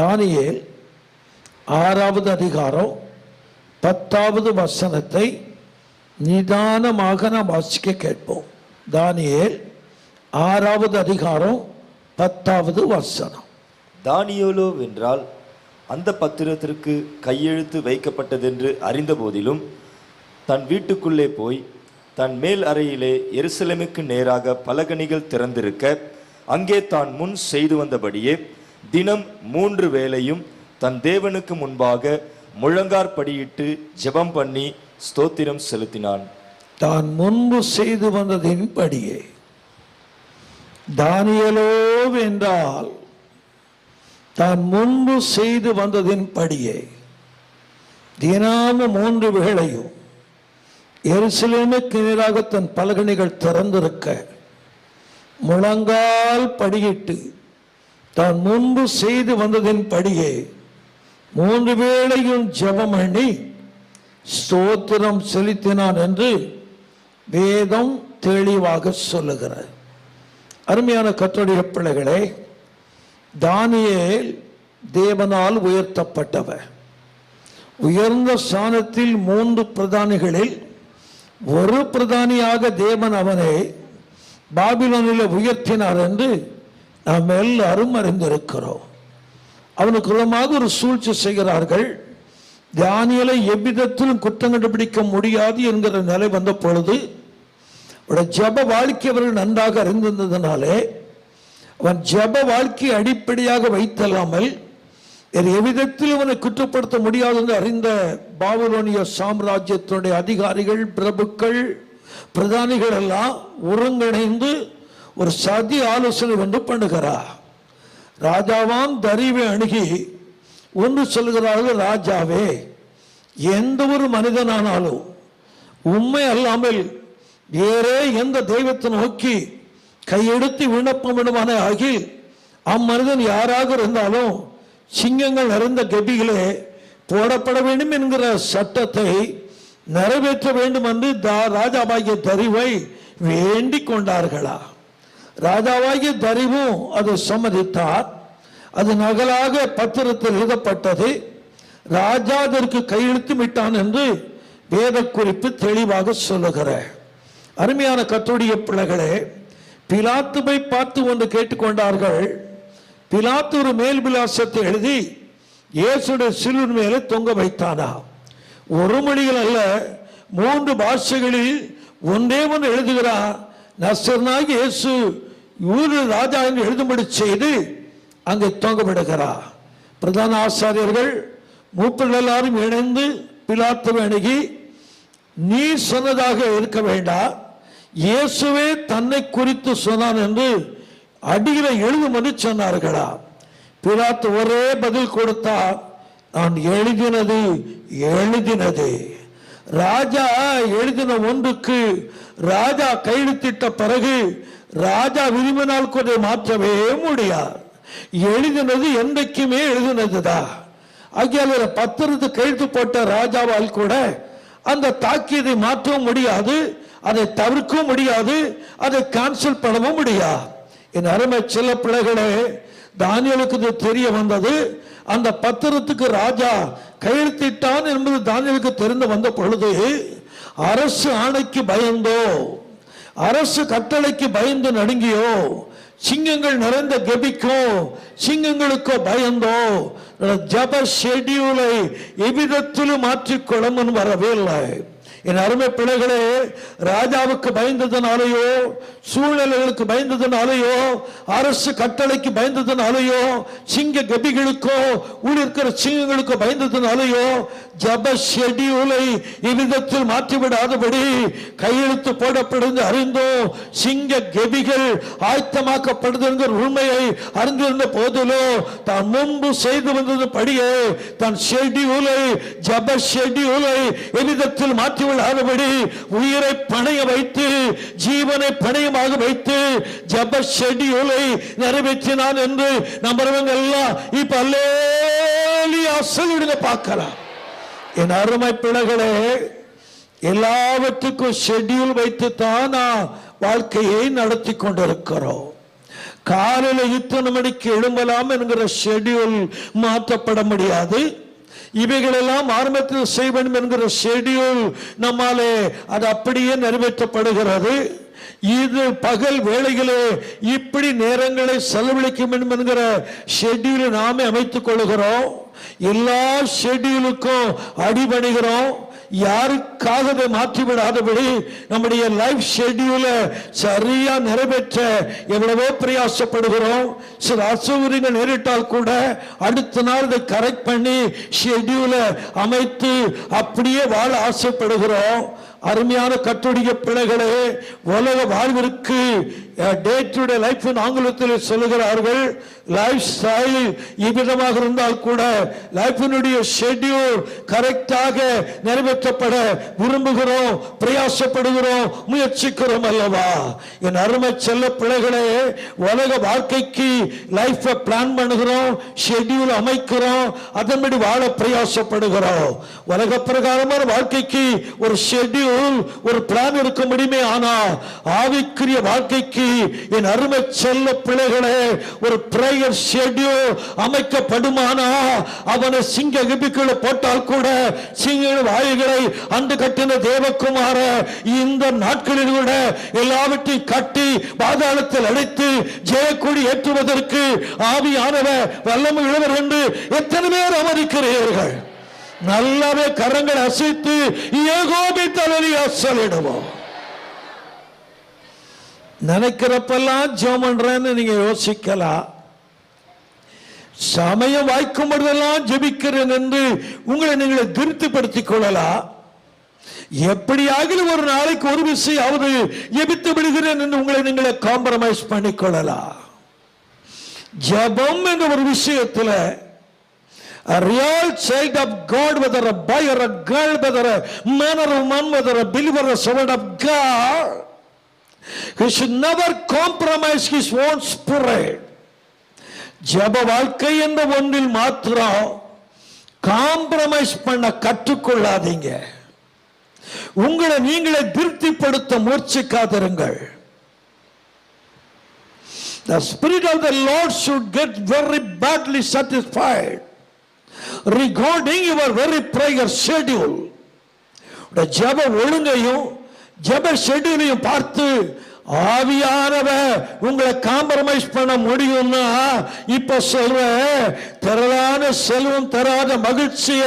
தானியேல் 6வது அதிகாரம் 10வது வசனத்தை நிதானமாக நாம் வாசிக்க கேட்போம். தானியேல் 6வது அதிகாரம் 10வது வசனம். தானியேலோ வென்றால் அந்த பத்திரத்திற்கு கையெழுத்து வைக்கப்பட்டதென்று அறிந்த போதிலும் தன் வீட்டுக்குள்ளே போய் தன் மேல் அறையிலே எருசலேமுக்கு நேராக பலகணிகள் திறந்திருக்க அங்கே தான் முன் செய்து வந்தபடியே தினம் 3 வேளையும் தன் தேவனுக்கு முன்பாக முழங்கார்படியிட்டு ஜெபம் பண்ணி ஸ்தோத்திரம் செலுத்தினான். தான் முன்பு செய்து வந்ததின்படியே. தானியேலோ என்றால் தான் முன்பு செய்து வந்ததின்படியே தினமும் 3 வேளையும் எருசலேமுக்கு நேராக தன் பலகணிகள் திறந்திருக்க முழங்கால் படியிட்டு தான் முன்பு செய்து வந்ததின்படியே 3 வேளையும் ஜெபம் பண்ணி ஸ்தோத்திரம் செலுத்தினான் என்று வேதம் தெளிவாக சொல்லுகிறது. அருமையான கர்த்தருடைய பிள்ளைகளே, தானியேல் தேவனால் உயர்த்தப்பட்டவர். உயர்ந்த ஸ்தானத்தில் 3 பிரதானிகளில் ஒரு பிரதானியாக தேவன் அவனை பாபிலோனில் உயர்த்தினார் என்று நாம் எல்லாரும் அறிந்திருக்கிறோம். அவனுக்கு மூலமாக ஒரு சூழ்ச்சி செய்கிறார்கள். தானியேலை எவ்விதத்திலும் குற்றம் கண்டுபிடிக்க முடியாது என்கிற நிலை வந்த பொழுது ஜப வாழ்க்கை அவர்கள் நன்றாக அறிந்திருந்ததினாலே அவன் ஜப வாழ்க்கையை அடிப்படையாக வைத்தல்லாமல் வேறு எவ்விதத்தில் அவனை குற்றப்படுத்த முடியாது என்று அறிந்த பாபிலோனிய சாம்ராஜ்யத்தினுடைய அதிகாரிகள், பிரபுக்கள், பிரதானிகள் எல்லாம் ஒருங்கிணைந்து ஒரு சதி ஆலோசனை ஒன்று பண்ணுகிறார். ராஜாவான் தரிவை அணுகி ஒன்று சொல்கிறார்கள், ராஜாவே, எந்த ஒரு மனிதனானாலும் உண்மை அல்லாமல் வேறே எந்த தெய்வத்தை நோக்கி கையெடுத்து விண்ணப்பம் விடுவானே ஆகி அம்மனிதன் யாராக இருந்தாலும் சிங்கங்கள் நிறைந்த கெபிகளே போடப்பட வேண்டும் என்கிற சட்டத்தை நிறைவேற்ற வேண்டும் என்று ராஜாவாகிய தரிவை வேண்டிக் கொண்டார்களா. ராஜாவாகிய தரிவும் அதை சம்மதித்தார். அது நகலாக பத்திரத்தில் எழுதப்பட்டது. ராஜா அதற்கு கையெழுத்து விட்டான் என்று வேத குறிப்பு தெளிவாக சொல்லுகிற அருமையான கர்த்தருடைய பிள்ளைகளே, பிலாத்துவை பார்த்து ஒன்று கேட்டுக்கொண்டார்கள். பிலாத்து ஒரு மேல் விலாசத்தை எழுதி இயேசுடைய சிலுவின் மேலே தொங்க வைத்தானா. ஒரு மொழிகள் அல்ல, 3 பாஷைகளில் ஒன்றே ஒன்று எழுதுகிறார். நசரேயனாகிய இயேசு யூத ராஜா என்று எழுதும்படி செய்து அங்கே தொங்க விடுகிறார். பிரதான ஆசாரியர்கள் மூப்பர்கள் எல்லாரும் இணைந்து பிலாத்துவை அணுகி, நீ சொன்னதாக இருக்க வேண்டாம், இயேசுவே தன்னை குறித்து சொன்னான் என்று அடியில எழுதும்படி சொன்னார்களா. பிலாத்து ஒரே பதில் கொடுத்தார், நான் எழுதினது எழுதினது. ராஜா எழுதின ஒன்றுக்கு ராஜா கையெழுத்திட்ட பிறகு ராஜா விரும்பினால் கூட மாற்றவே முடியாது. எழுதினது என்றைக்குமே எழுதினதுதான். ஆகிய பத்திரத்து கையெழுத்து போட்ட ராஜாவால் கூட அந்த தாக்கியதை மாற்றவும் முடியாது, அதை தவிர்க்கவும் முடியாது, அதை கேன்சல் பண்ணவும் முடியாது. என் அருமை சில பிள்ளைகளே, தானியேலுக்கு தெரிய வந்தது. அந்த பத்திரத்துக்கு ராஜா கையெழுத்திட்டான் என்பது தானியேலுக்கு தெரிந்து வந்த பொழுது அரசு ஆணைக்கு பயந்தோ, அரசு கட்டளைக்கு பயந்து நடுங்கியோ, சிங்கங்கள் நிறைந்த கெபிக்கோ, சிங்கங்களுக்கோ பயந்தோ ஜப ஷெட்யூலை எவ்விதத்திலும் மாற்றிக்கொள்ள முன் வரவே இல்லை. என் அருமை பிள்ளைகளே, ராஜாவுக்கு பயந்ததுனாலேயோ, சூழ்நிலைகளுக்கு பயந்ததுனாலேயோ, அரசு கட்டளைக்கு பயந்ததுனாலேயோ, சிங்க கபிகளுக்கோ உள்ளிருக்கிற சிங்கங்களுக்கோ பயந்ததுனாலேயோ ஜப ஷெட்யூலை இவ்விதத்தில் மாற்றிவிடாதபடி கையெழுத்து போடப்படுவது அறிந்தோ சிங்க கபிகள் ஆயத்தமாக்கப்படுதுங்கிற உண்மையை அறிந்திருந்த போதிலோ தான் முன்பு செய்து வந்தது படியே தன் ஷெட்யூலை ஜப ஷெட்யூலை எவ்விதத்தில் மாற்றி விடாதபடி உயிரை பணைய வைத்து ஜீவனை பணையமாக வைத்து ஜப ஷெட்யூலை நிறைவேற்றினான் என்று நம்புறவங்க எல்லாம் இப்ப அல்லேலூயா சொல்லிடுங்க பார்க்கலாம். என் அருமை பிள்ளைகளே, எல்லாவற்றுக்கும் ஷெட்யூல் வைத்து தான் வாழ்க்கையை நடத்தி கொண்டிருக்கிறோம். காலையில் இத்தனை மணிக்கு எழும்பலாம் என்கிற ஷெட்யூல் மாற்றப்பட முடியாது. இவைகளெல்லாம் ஆரம்பத்தில் செய்ய வேண்டும் என்கிற ஷெட்யூல் நம்மாலே அது அப்படியே நிறைவேற்றப்படுகிறது. இது பகல் வேளைகளே இப்படி நேரங்களை செலவழிக்க வேண்டும் என்கிற ஷெட்யூலை நாமே அமைத்துக் கொள்கிறோம். எல்லா ஷெட்யூலுக்கும் அடிபடுகிறோம். யாருக்காக மாற்றிவிடாதபடி நம்முடைய லைஃப் ஷெட்யூலை சரியா நிறைவேற்ற எவ்வளவோ பிரயாசப்படுகிறோம். சில அசௌகரியங்கள் நேரிட்டால் கூட அடுத்த நாள் இதை கரெக்ட் பண்ணி ஷெட்யூலை அமைத்து அப்படியே வாழ ஆசைப்படுகிறோம். அருமையான கட்டுடைய பிள்ளைகளே, உலக வாழ்விற்கு டே டு டே லைஃப் ஆங்கிலத்தில் சொல்லுகிறார்கள் லைஃப் ஸ்டைல் இவ்விதமாக இருந்தால் கூட லைஃபினுடைய ஷெட்யூல் கரெக்டாக நிறைவேற்றப்பட விரும்புகிறோம், பிரயாசப்படுகிறோம், முயற்சிக்கிறோம் அல்லவா? என் அருமை செல்ல பிள்ளைகளே, உலக வாழ்க்கைக்கு லைஃப் பிளான் பண்ணுகிறோம், ஷெட்யூல் அமைக்கிறோம், அதன்படி வாழ பிரயாசப்படுகிறோம். உலக பிரகாரமான வாழ்க்கைக்கு ஒரு ஷெட்யூல் ஒரு பிளான் இருக்க முடியுமே. ஆனா ஆவிக்குரிய வாழ்க்கைக்கு என் அருமை செல்ல பிள்ளைகளே ஒரு பிரேயர் ஷெட்யூல் அமைக்கப்படுமானா அவனை சிங்க கிபிக்குள்ள போட்டால் கூட சிங்க வாயுகளை அந்த கட்டின தேவகுமார இந்த நாட்களில் கூட எல்லாவற்றையும் கட்டி பாதாளத்தில் அடைத்து ஜெயக்கொடி ஏற்றுவதற்கு ஆவியானவர் வல்லமை உள்ளவர் என்று எத்தனை பேர் அமரிக்கிறீர்கள்? நல்லாவே கரங்களை அசைத்து ஏகோபி தலையா சொல்லிடுவோம். நினைக்கிறப்பெல்லாம் ஜெபம் பண்றேன்னு நீங்க யோசிக்கலாம். சமயம் வாய்க்கும் பொழுதெல்லாம் ஜெபிக்கிறேன் என்று உங்களை நீங்களை திருப்திப்படுத்திக் கொள்ளலாம். எப்படியாக ஒரு நாளைக்கு ஒரு விஷயம் ஜெபித்து விடுகிறேன் என்று உங்களை நீங்களை காம்ப்ரமைஸ் பண்ணிக்கொள்ளலாம். ஜெபம் என்ற ஒரு விஷயத்தில் a real child of God, whether a boy or a girl, whether a man or a woman, whether a believer or a servant of God, he should never compromise his own spirit. ஜெப வாழ்க்கை என்ற ஒன்றில் மாத்திரம் compromise பண்ண கற்றுக்கொள்ளாதீங்க. உங்களை நீங்களே திருப்திப்படுத்த முயற்சிக்காதிருங்கள். The spirit of the Lord should get very badly satisfied regarding your very prayer schedule. ஜெப ஒழுங்கையும் ஜெப ஷெட்யூலையும் பார்த்து ஆவியானவர் உங்களை காம்ப்ரமைஸ் பண்ண முடியும்னா இப்ப சொல்ற திரளான செல்வம் தராத மகிழ்ச்சிய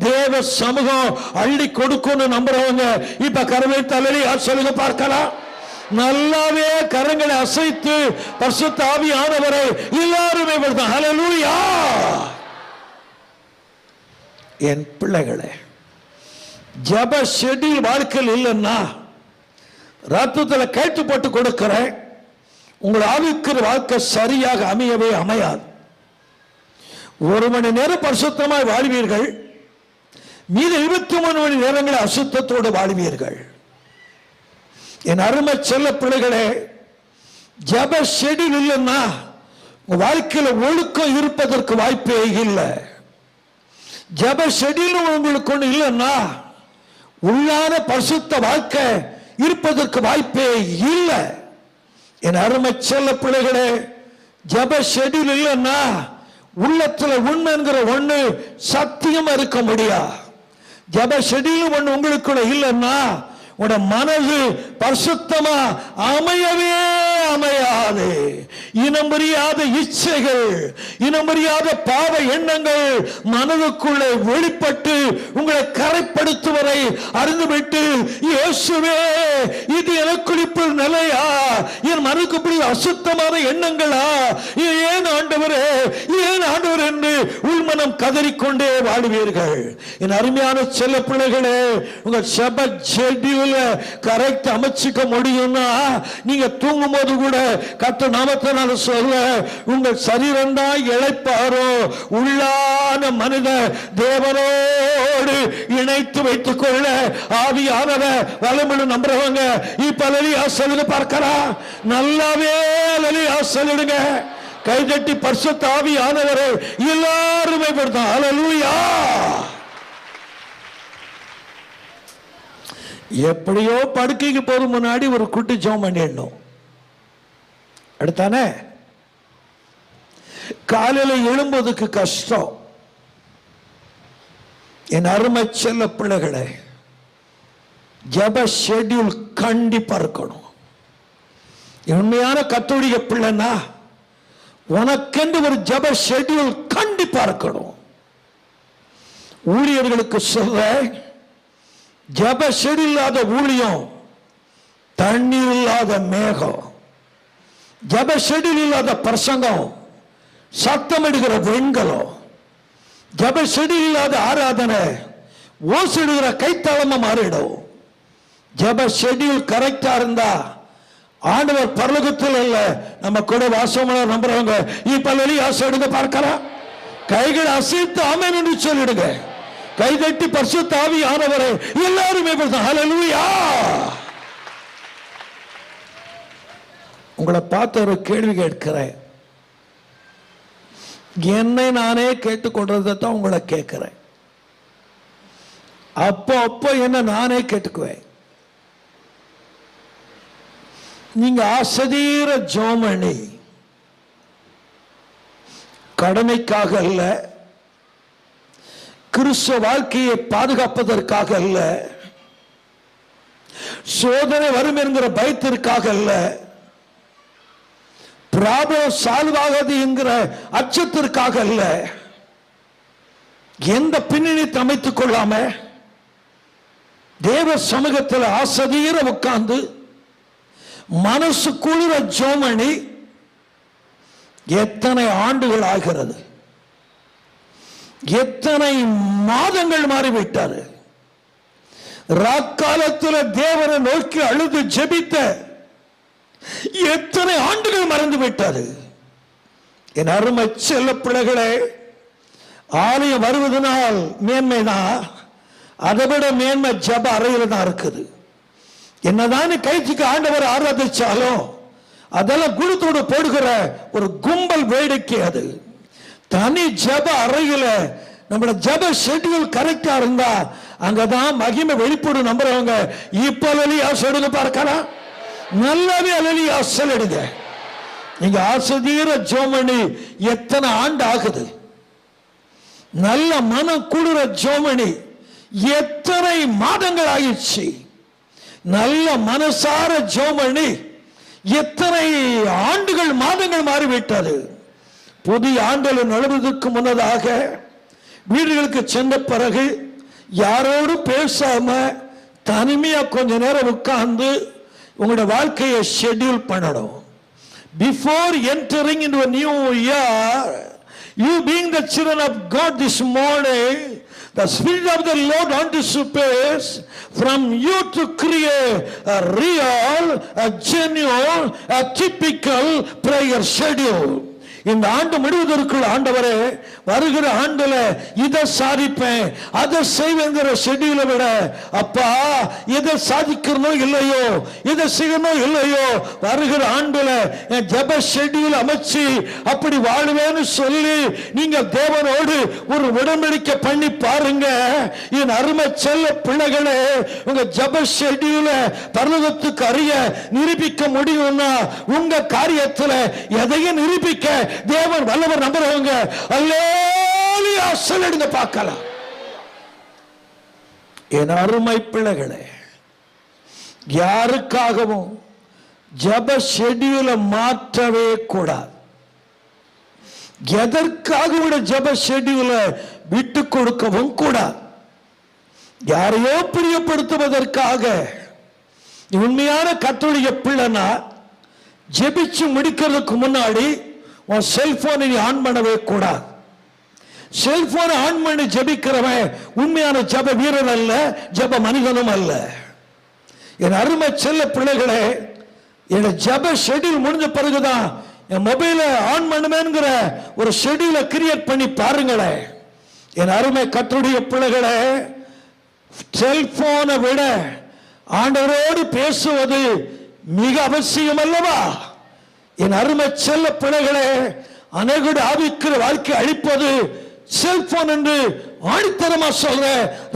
தேவ சமூகம் அள்ளி கொடுக்கும்னு நம்புறவங்க இப்ப கரவை தலையா சொல்லுங்க பார்க்கலாம். நல்லாவே கரங்களை அசைத்து பரிசுத்த ஆவியானவரை எல்லாருமே ஹல்லேலூயா. என் பிள்ளைகளே, ஜெப ஷெட்யூல் வாழ்க்கையில் இல்லைன்னா ரத்தத்தில் கேட்டு போட்டு கொடுக்கிறேன், உங்கள் ஆவிக்குரிய வாழ்க்கை சரியாக அமையவே அமையாது. 1 மணி நேரம் பரிசுத்தமாய் வாழ்வீர்கள், மீது 23 மணி நேரங்களை அசுத்தத்தோடு வாழ்வீர்கள். என் அருமை செல்ல பிள்ளைகளே, ஜெப ஷெட்யூல் இல்லைன்னா உங்க வாழ்க்கையில் ஒழுக்கம் இருப்பதற்கு வாய்ப்பே இல்லை. ஜெப ஷெட்யூல் உங்களுக்கு ஒன்று இல்லைன்னா உள்ளான பரிசுத்த வாழ்க்கை இருப்பதற்கு வாய்ப்பே இல்லை. என் அருமை செல்ல பிள்ளைகளே, ஜெப ஷெட்யூல் இல்லைன்னா உள்ளத்துல உண்மை என்கிற ஒண்ணு சத்தியமா இருக்க முடியாது. ஜெப ஷெட்யூல் ஒண்ணு உங்களுக்குள்ள இல்லைன்னா உட மனது பரிசுத்தமா அமையவே அமையாது. இனம் புரியாத இச்சைகள், இனம் புரியாத பாவ எண்ணங்கள் மனதுக்குள்ளே வெளிப்பட்டு உங்களை கரைப்படுத்துவதை அறிந்துவிட்டு இயேசுவே இது எனக்குளிப்பு நிலையா, என் மனதுக்கு அசுத்தமான எண்ணங்களா, ஏன் ஆண்டவரே ஏன் ஆண்டவர் என்று உள்மனம் கதறிக்கொண்டே வாழ்வீர்கள். என் அருமையான செல்ல பிள்ளைகளே, உங்கள் ஜெப ஷெட்யூல் கரெக்ட் அமைச்சுக்க முடியும்னா நீங்க தூங்கும் போது கூட கர்த்தர் நாமத்தினால சொல்ல உங்கள் சரீரம் தான் இளைப்பாரோ, உள்ளான மனித தேவனோடு இணைத்து வைத்துக் கொள்ள ஆவியானவர் வல்லமையுள்ள நம்புறவங்க இப்ப லலியா சொல்லுங்க பார்க்கலாம். நல்லாவே லலியா சொல்லுங்க. கைதட்டி பரிசுத்த ஆவியானவரை எல்லாருமே படுத்தோம். ஹல்லேலூயா. எப்படியோ படுக்கைக்கு போற முன்னாடி ஒரு குட்டி ஜெபம் பண்ணிடணும். அடுத்தானே காலையில எழும்புவதற்கு கஷ்டம். என் அருமை செல்ல பிள்ளைகளே, ஜெப ஷெட்யூல் கண்டிப்பா இருக்கணும். உண்மையான கத்தோலிக்க பிள்ளைன்னா உனக்கென்று ஒரு ஜெப ஷெட்யூல் கண்டிப்பா இருக்கணும். ஊழியர்களுக்கு சொல்ற, ஜெப ஷெட்யூல் இல்லாத ஊழியம் தண்ணீர் இல்லாத மேகம், ஜெப ஷெட்யூல் இல்லாத பிரசங்கம் சத்தமிடுகிற வெண்கலம், ஜெப ஷெட்யூல் இல்லாத ஆராதனை ஓசிடுகிற கைத்தாளமா மாறிடும். ஜெப ஷெட்யூல் கரெக்டா இருந்தா ஆண்டவர் பரலோகத்தில் அல்ல, நம்ம கூட வாசமான நம்புறவங்க இப்ப ஆசைடுங்க பார்க்கலாம். கைகள் அசைத்து ஆமென் என்று சொல்லிடுங்க. கைதட்டி பரிசுத்த ஆவியானவரே எல்லாருமே ஹல்லேலூயா. உங்களை பார்த்து ஒரு கேள்வி கேட்கிறேன். என்னை நானே கேட்டுக்கொண்டதை தான் உங்களை கேட்கிறேன். அப்போ என்ன நானே கேட்டுக்குவேன். நீங்க ஆசதீர ஜோமணி கடமைக்காக அல்ல, கிறிஸ்துவ வாழ்க்கையை பாதுகாப்பதற்காக அல்ல, சோதனை வரும் என்கிற பயத்திற்காக அல்ல, பிராபலம் சால்வாகாது என்கிற அச்சத்திற்காக அல்ல, எந்த பின்னணி அமைத்துக் கொள்ளாம தேவ சமூகத்தில் ஆசதீர உட்கார்ந்து மனசு குளிர ஜோமணி எத்தனை ஆண்டுகள் ஆகிறது, எத்தனை மாதங்கள் மாறிவிட்டாரு. ராக்காலத்தில் தேவனை நோக்கி அழுது ஜெபித்த எத்தனை ஆண்டுகள் மறந்து விட்டாரு. என் அருமை செல்ல பிள்ளைகளே, ஆலயம் வருவதனால் மேன்மைதான், அதை விட மேன்மை ஜெப அறையில் தான் இருக்குது. என்னதான் கைக்கு ஆண்டவர் ஆராதிச்சாலும் அதெல்லாம் குழுத்தோடு போடுகிற ஒரு கும்பல் வேடிக்கை. அது தனி ஜெப அறையில நம்மளோட ஜெப ஷெட்யூல் கரெக்டா இருந்தா அங்கதான் மகிமை வெளிப்படும். நம்புறவங்க இப்ப அலலியா சொல்லுங்க பார்க்கலாம். நல்லாவே அலலியா சொல்லிடுங்க. நீங்க ஆசதீர ஜோமணி எத்தனை ஆண்டு ஆகுது, நல்ல மனம் குளிர ஜோமணி எத்தனை மாதங்கள் ஆயிடுச்சு, நல்ல மனசார ஜோமணி எத்தனை ஆண்டுகள் மாதங்கள் மாறிவிட்டது. புதிய ஆண்டுகள் நுழைவதற்கு முன்னதாக வீடுகளுக்கு சென்ற பிறகு யாரோடு பேசாம தனிமையா கொஞ்ச நேரம் உட்கார்ந்து உங்களுடைய வாழ்க்கையை ஷெட்யூல் பண்ணணும். Before entering into a new year, you being the children of God this morning, the Spirit of the Lord anticipates from you to create a real, a genuine, a typical prayer schedule. இந்த ஆண்டு முடிவதற்குள் ஆண்டவரே வருகிற ஆண்டுல இதை சாதிப்பேன் அதை செய்வேங்கிற ஷெட்யூலை விட, அப்பா இதை சாதிக்கணும் இல்லையோ, இதை செய்யணும் இல்லையோ, வருகிற ஆண்டுல என் ஜெப ஷெட்யூல் அமைச்சு அப்படி வாழ்வேன்னு சொல்லி நீங்க தேவனோடு ஒரு உடன்படிக்கை பண்ணி பாருங்க. என் அருமை செல்ல பிள்ளைகளே, உங்க ஜெப ஷெட்யூல பரலோகத்துக்கு அறிய நிரூபிக்க முடியும்னா உங்க காரியத்துல எதையும் நிரூபிக்க தேவன் வல்லவர். நம்புறவங்க அல்லேலூயா சொல்லிடுங்க பார்க்கலாம். என் அருமை பிள்ளைகளே, யாருக்காகவும் ஜெப ஷெட்யூலை மாற்றவே கூடாது. எதற்காக ஜெப ஷெட்யூலை விட்டு கொடுக்கவும் கூடாது. யாரையோ பிரியப்படுத்துவதற்காக உண்மையான கத்தோலிக்க பிள்ளைனா ஜெபிச்சு முடிக்கிறதுக்கு முன்னாடி உன் செல்போனை நீ ஆன் பண்ணவே கூடாது. செல்போனை ஆன் பண்ணி ஜெபிக்கிறவன் உண்மையான ஜெப வீரன் அல்ல, ஜெப மனிதனும் அல்ல. என் அருமை செல்ல பிள்ளைகளே, என் ஜெப ஷெட்யூல் முடிஞ்ச பிறகுதான் என் மொபைலை ஆன் பண்ணுமேங்கிற ஒரு ஷெட்யூலை கிரியேட் பண்ணி பாருங்களேன். என் அருமை கர்த்தருடைய பிள்ளைகளே, செல்போனை விட ஆண்டவரோடு பேசுவது மிக அவசியம் அல்லவா? என் அருமை செல்ல பிள்ளைகளே, அநேகோடு ஆவிக்கிற வாழ்க்கை அழிப்பது செல்போன் என்று ஆணித்தரமா சொல்ற,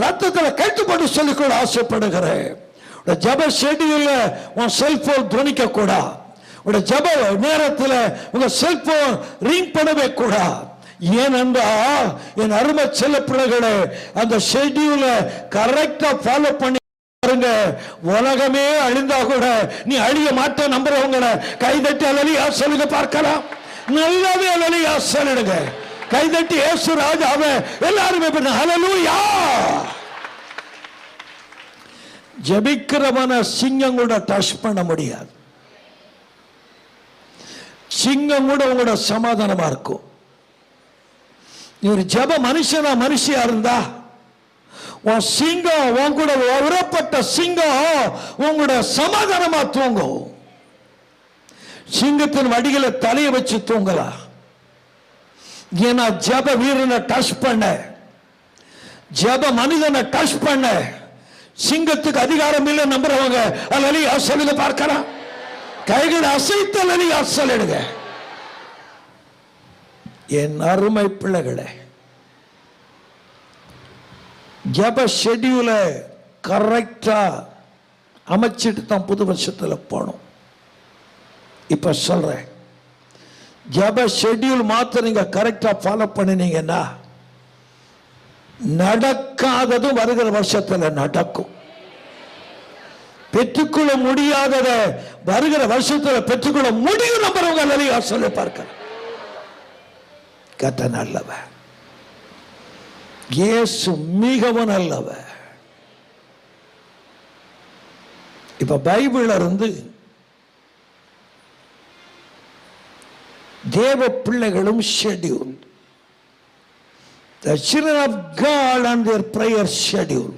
ரத்தத்தில் கட்டுப்பட்டு சொல்லிக்கொள்ள ஆசைப்படுகிறேன். ஜெப ஷெட்யூல்ல உன் செல்போன் துவனிக்க கூடாது. உங்க ஜெப நேரத்தில் உங்க செல்போன் ரிங் பண்ணவே கூடாது. ஏனென்றா என் அருமை செல்ல பிள்ளைகளே, அந்த ஷெட்யூல கரெக்டா ஃபாலோ பண்ணி பாருங்க, உலகமே அழிந்தா கூட நீ அழிய மாட்ட. நம்புறவங்களை கைதட்டி அல்லலியா சொல்லுங்க பார்க்கலாம். நல்லாவே அல்லலியா சொல்லுங்க. கைதட்டி இயேசு ராஜாவே எல்லாருமே ஹல்லேலூயா. ஜெபிக்கிறவன சிங்கம் கூட டச் பண்ண முடியாது. சிங்கம் கூட உங்களோட சமாதானமா இருக்கும். நீ ஒரு ஜெப மனுஷனா மனுஷியா இருந்தா உன் சிங்கம் உன் கூட உறப்பட்ட சிங்கம் உங்களோட சமாதானமா தூங்கும். சிங்கத்தின் வடிகளை தலையை வச்சு தூங்கலாம். ஏன்னா ஜெப வீரனை டச் பண்ண, ஜெப மனிதனை டச் பண்ண சிங்கத்துக்கு அதிகாரம் இல்லை. நம்புறவங்க அல்லலியா சொல்லுங்க பார்க்கலாம். கைகளை அசைத்து அல்லலியா சொல்லிடுங்க. என் அருமை பிள்ளைகளே, ஜெப ஷெட்யூல கரெக்டா அமைச்சிட்டு தான் புது வருஷத்துல போனோம். இப்ப சொல்றேன், ஜெப ஷெட்யூல் மாத்திரம் நீங்க கரெக்டா ஃபாலோ பண்ணினீங்கன்னா நடக்காததும் வருகிற வருஷத்துல நடக்கும். பெற்றுக்கொள்ள முடியாதத வருகிற வருஷத்துல பெற்றுக்கொள்ள முடியும். நம்புறவங்க நிறைய சொல்லி பார்க்க கத்த நல்லவ, இயேசு மிகவும் நல்லவ. இப்ப பைபிள்ல இருந்து தேவ பிள்ளைகளும் schedule, the children of God and their prayer schedule.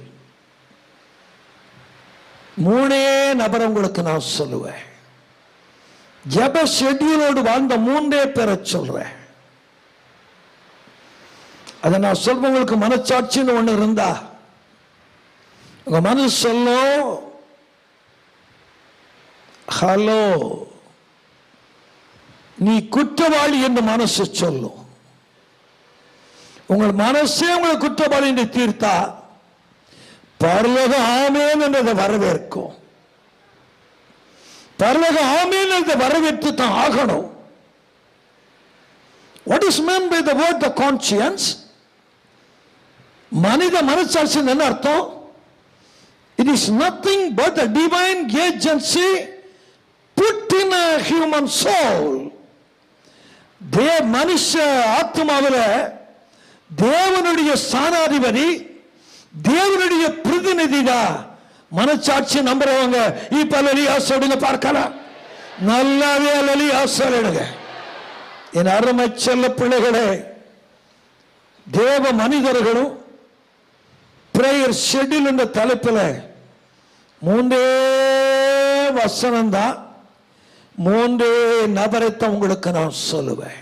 மூணே நபர் உங்களுக்கு நான் சொல்லுவேன். ஜெப ஷெட்யூலோடு வாழ்ந்த மூன்றே பேரை சொல்றேன். அதை நான் சொல்றவங்களுக்கு மனச்சாட்சின்னு ஒண்ணு இருந்தா உங்க மனசு சொல்லும் ஹலோ, நீ குற்றவாளி என்று மனசு சொல்லும். உங்கள் மனசே உங்களை குற்றவாளி என்று தீர்த்தா பரலோகம் ஆமென் என்றதை வரவேற்கும். பரலோகம் ஆமென் என்றதை வரவேற்று தான் ஆகணும். What is meant by the word the conscience? மனித மனசாட்சி என்ன அர்த்தம்? It is nothing but a divine agency put in a human soul. மனுஷ ஆத்மாவில் தேவனுடைய ஸ்தானாதிபதி, தேவனுடைய பிரதிநிதிதா மனச்சாட்சி. நம்புறவங்க இப்ப அல்லலியா சொல்லுங்க பார்க்கலாம். நல்லாவே அல்லலியா சொல்லுங்க. என் அருமை செல்ல பிள்ளைகளே, தேவ மனிதர்களும் பிரேயர் ஷெட்யூல் என்ற தலைப்பில் மூன்றே வசனம் தான், மூன்றே நபரைத்தான் உங்களுக்கு நான் சொல்லுவேன்.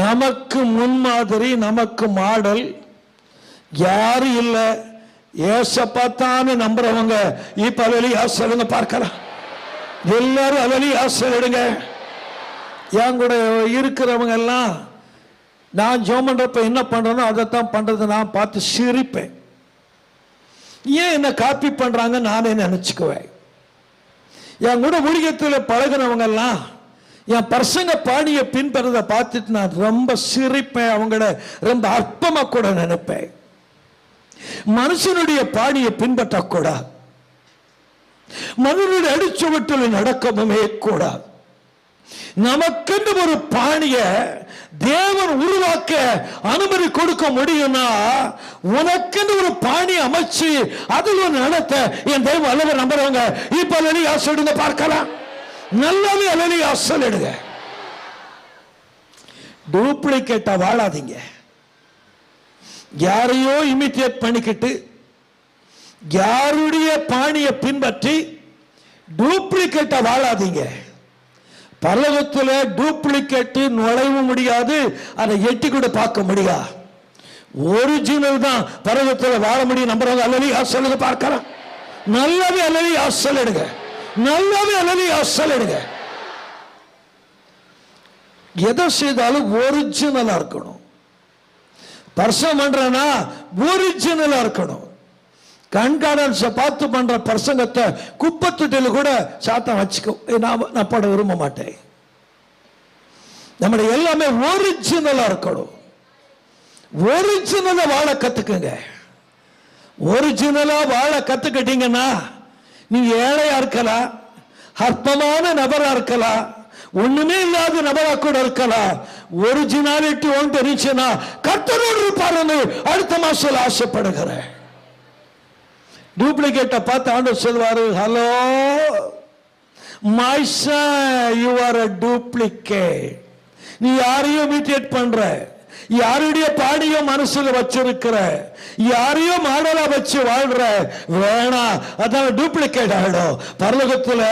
நமக்கு முன்மாதிரி, நமக்கு மாடல் யாரும் இல்லை. ஏசப்பாத்தான்னு நம்புறவங்க இப்ப அல்லலியா சொல்லுங்க பார்க்கலாம். எல்லாரும் அல்லலியா சொல்லிடுங்க. என் கூட இருக்கிறவங்க எல்லாம் நான் ஜெபம் பண்றப்ப என்ன பண்றேனோ அதைத்தான் பண்றது நான் பார்த்து சிரிப்பேன். ஏன் என்ன காப்பி பண்றாங்க நானே நினைச்சுக்குவேன். என் கூட ஊழியத்தில் பழகினவங்க எல்லாம் என் பர்சங்க பாணியை பின்பற்றதை பார்த்துட்டு நான் ரொம்ப சிரிப்பேன். அவங்கள ரொம்ப அற்பமா கூட நினைப்பேன். மனுஷனுடைய பாணியை பின்பற்றக்கூடாது. மனிதனுடைய அடிச்சுவட்டில் நடக்கவுமே கூடாது. நமக்கென்று ஒரு பாணிய தேவன் உருவாக்க அனுமதி கொடுக்க முடியும்னா உனக்கென்று ஒரு பாணி அமைச்சு அதில் நடத்த என் தெய்வம் அல்லவர். நம்புறவங்க இப்ப அல்லலியா சொல்லுங்க பார்க்கலாம். நல்லாவே அல்லலியா சொல்லிடுங்க. டூப்ளிகேட்டா வாழாதீங்க. யாரையோ இமிட்டேட் பண்ணிக்கிட்டு யாருடைய பாணியை பின்பற்றி டூப்ளிகேட்டா வாழாதீங்க. பரலோகத்தில் டூப்ளிகேட் நுழைய முடியாது, அதை எட்டி கூட பார்க்க முடியாது. ஒரிஜினல் தான் பரலோகத்தில் வாழ முடியும். நம்புறவங்க அல்லலியா சொல்லுங்க பார்க்கலாம். நல்லாவே அல்லலியா சொல்லிடுங்க. நல்லாவே அல்லலியா சொல்லிடுங்க. எதை செய்தாலும் ஒரிஜினலா இருக்கணும். பர்சம் பண்றனா ஒரிஜினலா இருக்கணும். கண்காணன்ஸை பார்த்து பண்ற பிரசங்கத்தை குப்பத்தொட்டில கூட சாத்தான் வச்சுக்கோ, நான் பட விரும்ப மாட்டேன். நம்முடைய எல்லாமே ஒரிஜினலா இருக்கணும். ஒரிஜினலா வாழ கத்துக்குங்க. ஒரிஜினலா வாழ கத்துக்கிட்டீங்கன்னா நீங்க ஏழையா இருக்கலாம், அற்பமான நபரா இருக்கலாம், ஒண்ணுமே இல்லாத நபரா கூட இருக்கலாம். ஒரிஜினாலிட்டி ஒன்று இருந்துச்சுன்னா கர்த்தரோடு இருப்பாருன்னு அடுத்த மாசம் ஆசைப்படுகிறேன். டூப்ளிகேட்டை பார்த்து ஆண்டவர் சொல்வாரு, hello my son, you are a duplicate. நீ யாரையும் இமிட்டேட் பண்ற, யாருடைய பாடியோ மனசுல வச்சிருக்கிற, யாரையோ மாடலா வச்சு வாழ்ற, வேணாம். அதான் டூப்ளிகேட் ஆயிடும். பரலோகத்துல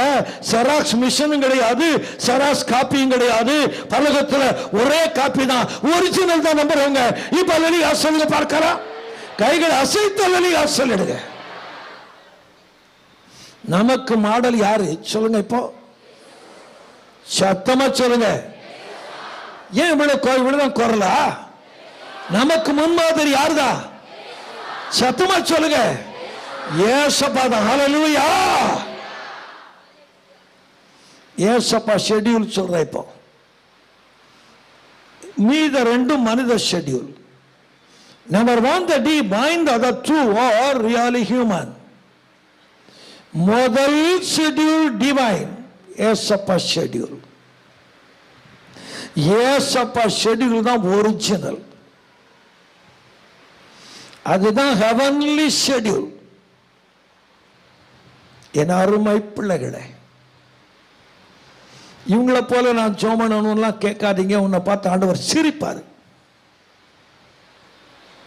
செராக்ஸ் மிஷனும் கிடையாது, செராக்ஸ் காப்பியும் கிடையாது. பரலோகத்துல ஒரே காப்பி தான், ஒரிஜினல் தான் நம்புறவங்க. இப்ப அல்லி ஆசலுங்க பார்க்கலாம், கைகளை அசைத்து அல்லி ஆசலிடுங்க. நமக்கு மாடல் யாரு சொல்லுங்க, இப்போ சத்தமா சொல்லுங்க. ஏன் இவ்வளவுதான் குரலா? நமக்கு முன்மாதிரி யாருதான்? சத்தமா சொல்லுங்க, ஏசப்பா தான். ஹல்லேலூயா. ஏசப்பா ஷெட்யூல் சொல்ற. இப்போ மீத ரெண்டும் மனித schedule. Number 1 the divine, the other 2 are really human. முதல் ஷெட்யூல் டிவைன், ஏசப்பா ஷெட்யூல். ஏசப்பா ஷெட்யூல் தான் ஒரிஜினல், அதுதான் ஹெவன்லி ஷெட்யூல். என் அருமை பிள்ளைகளே, இவங்களை போல நான் ஜோமனலாம் கேட்காதீங்க. உன்னை பார்த்து ஆண்டவர் சிரிப்பாரு.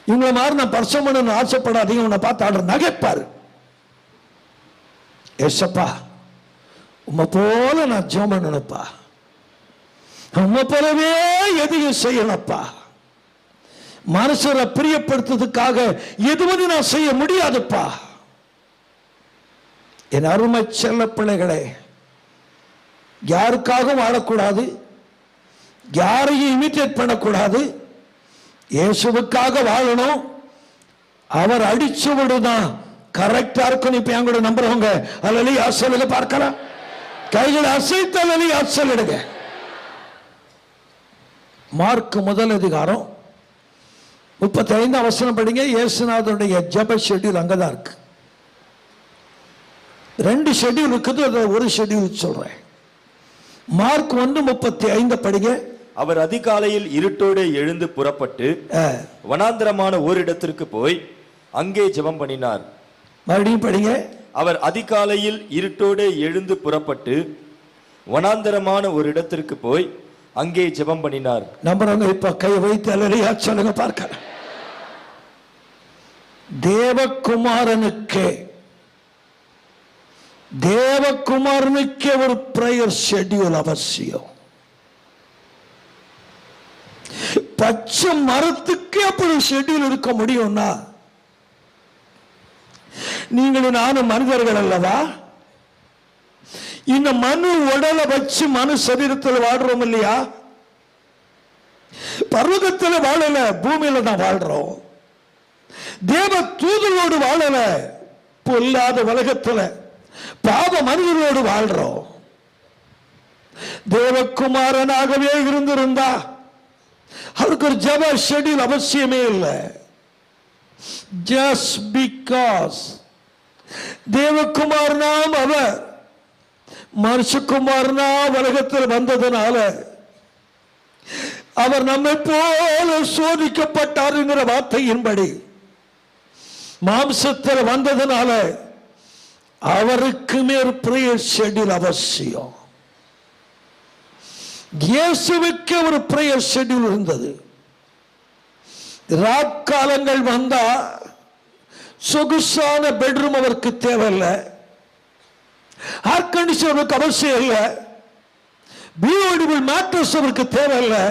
இவங்களை மாதிரி நான் பரிசமனு ஆசைப்படாதீங்க. உன்னை பார்த்து ஆண்டவர் நகைப்பாரு. ஏசப்பா, உம்மை போல நான் ஜெபம் பண்ணணும்ப்பா, உம்மை போலவே எதையும் செய்யணும்ப்பா. மனுஷரை பிரியப்படுத்துறதுக்காக எதுவும் நான் செய்ய முடியாதுப்பா. என் அருமை செல்ல பிள்ளைகளே, யாருக்காக வாழக்கூடாது, யாரையும் இமிட்டேட் பண்ணக்கூடாது. இயேசுவுக்காக வாழணும். அவர் அடிச்சு விடுதான் கரெக்டா இருக்கும். இப்ப என் கூட நம்புறவங்க அல்லி அசலுங்க பார்க்கலாம், கைகளை அசைத்து அல்லி அசலிடுங்க. மார்க் முதல் அதிகாரம் 35 வசனம் படிங்க. இயேசுநாதனுடைய ஜெப ஷெட்யூல் அங்கதான் இருக்கு. 2 ஷெட்யூல் இருக்குது, அது ஒரு ஷெட்யூல் சொல்றேன். மார்க் 1:35 படிங்க. அவர் அதிகாலையில் இருட்டோடு எழுந்து புறப்பட்டு வனாந்திரமான ஓரிடத்திற்கு போய் அங்கே ஜெபம் பண்ணினார். மறுபடியும் படிங்க. அவர் அதிகாலையில் இருட்டோடு எழுந்து புறப்பட்டு வனாந்திரமான ஒரு இடத்திற்கு போய் அங்கே ஜெபம் பண்ணினார். நம்புறவங்க இப்ப கை வைத்து அல்லேலூயா சொல்லுங்க பார்க்கலாம். தேவகுமாரனுக்கே ஒரு பிரேயர் ஷெட்யூல் அவசியம். பச்சை மரத்துக்கு அப்படி ஷெட்யூல் இருக்க முடியும்னா, நீங்களும் நானும் மனிதர்கள் அல்லவா? இந்த மனு உடலை வச்சு மனு சரீரத்தில் வாழ்றோம் இல்லையா? பர்வதத்தில் வாழல, பூமியில தான் வாழ்றோம். தேவ தூதரோடு வாழல, பொல்லாத உலகத்துல பாவ மனிதர்களோடு வாழ்றோம். தேவகுமாரனாகவே இருந்திருந்தா அவருக்கு ஒரு ஜெப ஷெட்யூல் அவசியமே இல்லை. just because தேவகுமாரனாம் அவர் மனுஷகுமாரனா உலகத்தில் வந்ததனால அவர் நம்மை போல சோதிக்கப்பட்டாருங்கிற வார்த்தையின்படி மாம்சத்தில் வந்ததனால அவருக்கு மேல் பிரேயர் ஷெட்யூல் அவசியம். இயேசுவுக்கு ஒரு பிரேயர் ஷெட்யூல் இருந்தது. ராக்காலங்கள் வந்தா சொகுசான பெட்ரூம் அவருக்கு தேவையில்லை, ஏர் கண்டிஷன் அவருக்கு அவசியம் இல்லை, பியூட்டிஃபுல் மேட்ரஸ் அவருக்கு தேவையில்லை.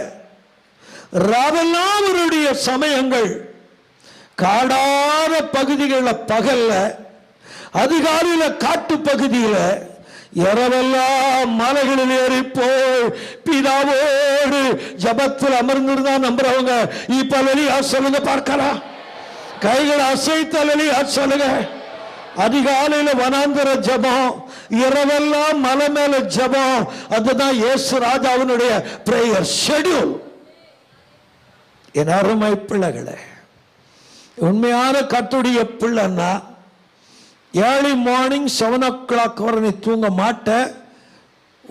ராவெல்லாம் அவருடைய சமயங்கள் காடான பகுதிகளில் பகல்ல, அதிகாலையில காட்டு பகுதியில, இரவெல்லாம் மலைகளில் ஏறி போய் பிதாவோடு ஜபத்தில் அமர்ந்திருந்தா நம்புறவங்க இப்ப அல்லேலூயா சொல்லுங்க பார்க்கலாம். கைகளை அசைத்து அல்லேலூயா சொல்லுங்க. அதிகாலையில வனாந்தர ஜெபம், இரவெல்லாம் மலை மேல ஜெபம். அதுதான் இயேசு ராஜாவினுடைய பிரேயர் ஷெட்யூல். என் அருமை பிள்ளைகளே, உண்மையான கர்த்தருடைய பிள்ளைன்னா ஏர்லி மார்னிங் 7 o'clock வரை நீ தூங்க மாட்ட.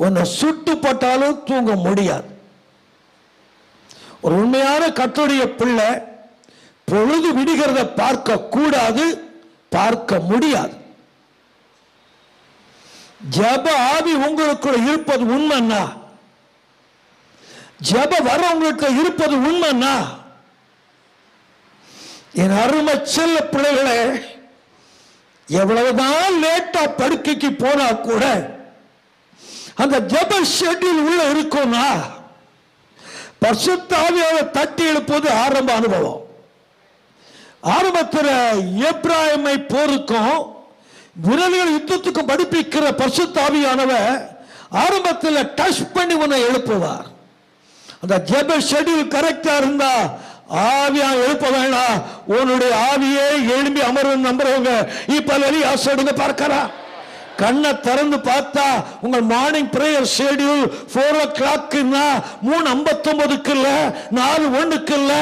உன்னை சுட்டு போட்டாலும் தூங்க முடியாது. ஒரு உண்மையான கர்த்தருடைய பிள்ளை பொழுது விடுகிறத பார்க்க கூடாது, பார்க்க முடியாது. ஜெப ஆவி உங்களுக்குள்ள இருப்பது உண்மைன்னா, ஜெப வர உங்களுக்கு இருப்பது உண்மைன்னா, என் அருமை செல்ல பிள்ளைகளே, எவ்வளவுதான் லேட்டா படுக்கைக்கு போனா கூட அந்த ஜெப ஷெட்யூல் உள்ள இருக்கும்னா, பரிசுத்த ஆவியானவரை தட்டி எழுப்பது ஆரம்ப அனுபவம். ஆரம்பத்தில் எப்ராயிமை போருக்கும் விரல்கள் யுத்தத்துக்கும் படிப்பிக்கிற பரிசுத்த ஆவியானவர் ஆரம்பத்தில் டச் பண்ணி உன்னை எழுப்புவார். அந்த ஜெப ஷெட்யூல் கரெக்டா இருந்தா ஆவியா எழுப்ப வேண்டாம், உன்னுடைய ஆவியே எழும்பி அமரும் நம்புறவங்க இப்ப ஆசைடுங்க பார்க்கலாம். கண்ணை திறந்து பார்த்தா உங்கள் மார்னிங் பிரேயர் ஷெட்யூல் 4 o'clock 3:59 இல்ல, 4:01 இல்ல,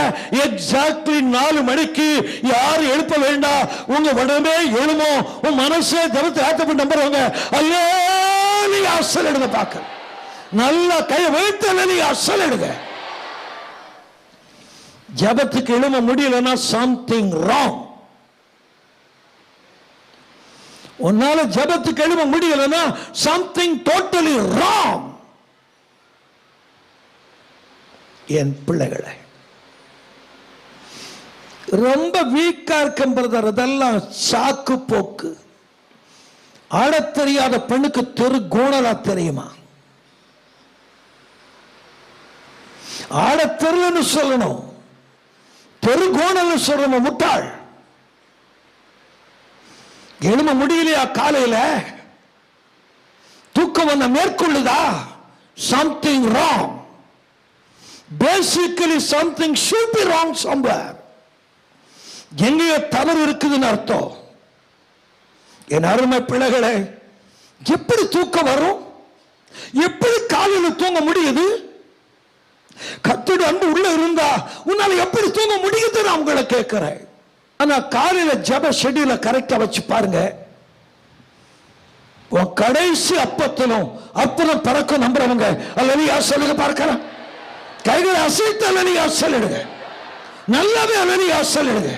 எக்ஸாக்ட்லி 4 மணிக்கு யாரும் எழுப்ப வேண்டாம். உங்க உடம்பே எழுமோ, உன் மனசே தவிர்த்து ஆத்தப்பட்டு நம்புறவங்க அல்லேலூயா அசல் எடுங்க. பார்க்க நல்லா கையை வைத்து அல்லேலூயா அசல் எடுங்க. ஜெபத்துக்கு எழும முடியலன்னா சம்திங் ராங். உன்னால ஜெபத்துக்கு எழும முடியலன்னா சம்திங் டோட்டலி ராங். என் பிள்ளைகளை ரொம்ப வீக்கா இருக்கும் பிரதர், அதெல்லாம் சாக்கு போக்கு. ஆடத் தெரியாத பெண்ணுக்கு தெரு கோணலா தெரியுமா? ஆடத் தெருன்னு சொல்லணும், தெரு கோணல் சொல்லணும். முட்டாள். எழும முடியலையா? காலையில தூக்கம் வந்த மேற்கொள்ளுதா? Something wrong. Basically something should be wrong somewhere. எங்கேயோ தவறு இருக்குதுன்னு அர்த்தம். என் அருமை பிள்ளைகளே, எப்படி தூக்கம் வரும்? எப்படி காலையில் தூங்க முடியுது? கர்த்தருடைய அன்பு உள்ள இருந்தா உன்னால எப்படி தூங்க முடியுது? நான் உங்களை கேட்கிறேன். ஆனா காலையில ஜெப ஷெட்யூல கரெக்டா வச்சு பாருங்க. கடைசி அப்பத்திலும் அப்புறம் பறக்க நம்புறவங்க அல்லேலூயா சொல்லுங்க பார்க்கலாம். கைகளை அசைத்து அல்லேலூயா சொல்லுங்க. நல்லாவே அல்லேலூயா சொல்லுங்க.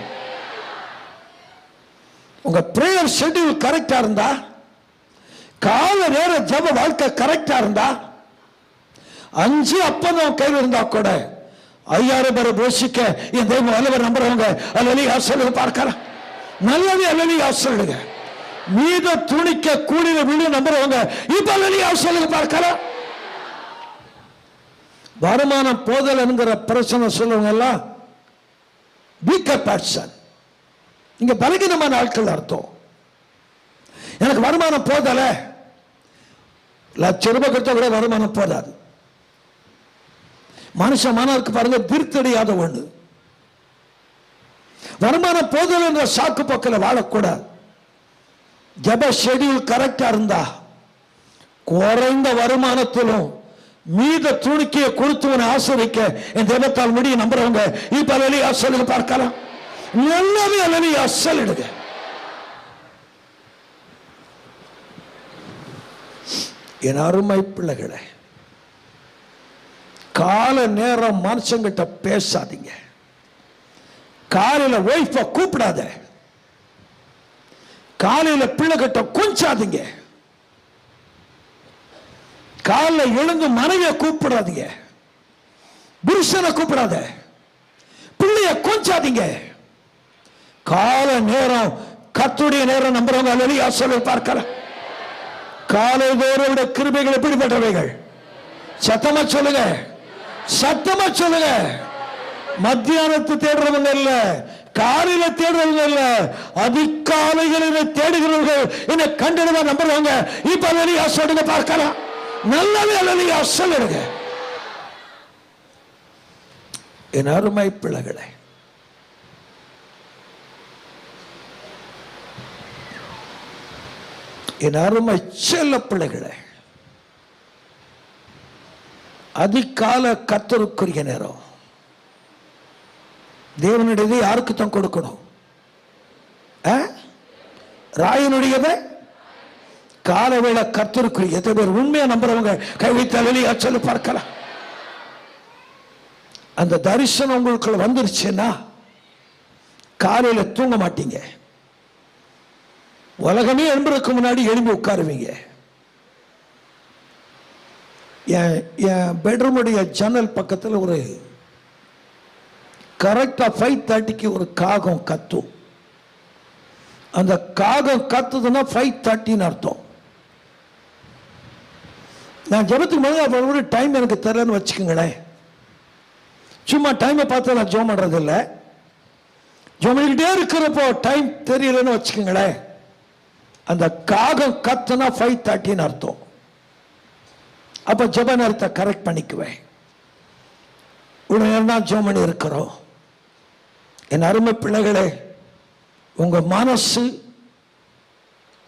உங்க பிரேயர் ஷெட்யூல் கரெக்டா இருந்தா, கால நேர ஜெப வாழ்க்கை கரெக்டா இருந்தா, 5 அப்பம் கையில் இருந்தா கூட 5000 பேரை போஷிக்க என் தெய்வம் வல்லவர் நம்புறவங்க அல்லேலூயா சொல்லுங்க பார்க்கலாம். நல்லவே அல்லேலூயா சொல்லுங்க. மீத துணிக்க கூலில விழு நம்புறவங்க இப்ப அல்லேலூயா சொல்லுங்க பார்க்கலாம். வருமானம் போதல் என்கிற பிரச்சனை சொல்லுவங்க எல்லாம் வீக்கர் பர்சன். இங்க பலகீனமான ஆட்கள் அர்த்தம். எனக்கு வருமானம் போதல, லட்ச ரூபாய் கொடுத்தா கூட வருமானம் போதாது. மனுஷன் மனருக்கு பாருங்க திருத்தடியாத ஒண்ணு. வருமானம் போதல் என்ற சாக்கு பக்கத்தில் வாழக்கூடாது. ஜெப ஷெட்யூல் கரெக்டா இருந்தா குறைந்த வருமானத்திலும் மீத துணிக்கையை கொடுத்து ஆசிரிக்க என் தெய்வத்தால் முடிய நம்புறவங்க இப்ப அல்லேலூயா சொல்லுங்க பார்க்கலாம். நல்லாவே அல்லேலூயா சொல்லுங்க. என் அருமை பிள்ளைகளே, கால நேரம் மனுஷங்கிட்ட பேசாதீங்க. காலையில ஒய்ஃப கூப்பிடாத, காலையில பிள்ளைகிட்ட கொஞ்சாதீங்க, காலைல எழுந்து மனைவிய கூப்பிடாதீங்க, புருஷனை கூப்பிடாத, பிள்ளைய கொஞ்சாதீங்க. கால நேரம் கர்த்தருடைய நேரம் நம்புறவங்க அல்லேலூயா சொல்லி பார்க்கலாம். காலை தோறும் கிருபைகள் எப்படிப்பட்டவைகள்? சத்தமா சொல்லுங்க, சத்தமா சொல்லுங்க. மத்தியானத்து தேடுறவங்க இல்ல, காலையில தேடுறவங்க இல்ல, அதிகாலைகளில் தேடுகிறவர்கள் என்னை கண்டிடுவா நம்புறவங்க இப்ப அல்லேலூயா சொல்லுங்க பார்க்கலாம். நல்லாவே அல்லேலூயா சொல்லுங்க. என் அருமை பிள்ளைகளே, என் அருமை செல்ல பிள்ளைகளே, அதிகால கர்த்தருக்குரிய நேரம். தேவனுடையதை யாருக்கு தான் கொடுக்கணும்? ராயனுடையதை காலவேளை கர்த்தருக்குரிய. எத்தனை பேர் உண்மையா நம்புறவங்க கைவித்தாலே சொல்லி பார்க்கலாம். அந்த தரிசனம் உங்களுக்குள்ள வந்துருச்சுன்னா காலையில தூங்க மாட்டீங்க. உலகமே எழும்புறதுக்கு முன்னாடி எழும்பி உட்காருவீங்க. என் பெட்ரூமுடைய ஜன்னல் பக்கத்தில் ஒரு கரெக்டா 5:30 ஒரு காகம் கத்தும். அந்த காகம் கத்துதுன்னா 5:30 அர்த்தம். நான் ஜெபத்துக்கு முதல்ல டைம் எனக்கு தெரியலன்னு வச்சுக்கோங்களேன். சும்மா டைமை பார்த்து நான் ஜோம் பண்றது இல்லை. ஜோம் பண்ணிக்கிட்டே இருக்கிறப்போ டைம் தெரியலன்னு வச்சுக்கோங்களேன். அந்த காகம் கத்துனா 5:30 அர்த்தம். அப்ப ஜெப நேரத்தை கரெக்ட் பண்ணிக்குவேன். இவ்வளவு நேரம் தான் ஜெபம் பண்ணி இருக்கிறோம். என் அருமை பிள்ளைகளே, உங்க மனசு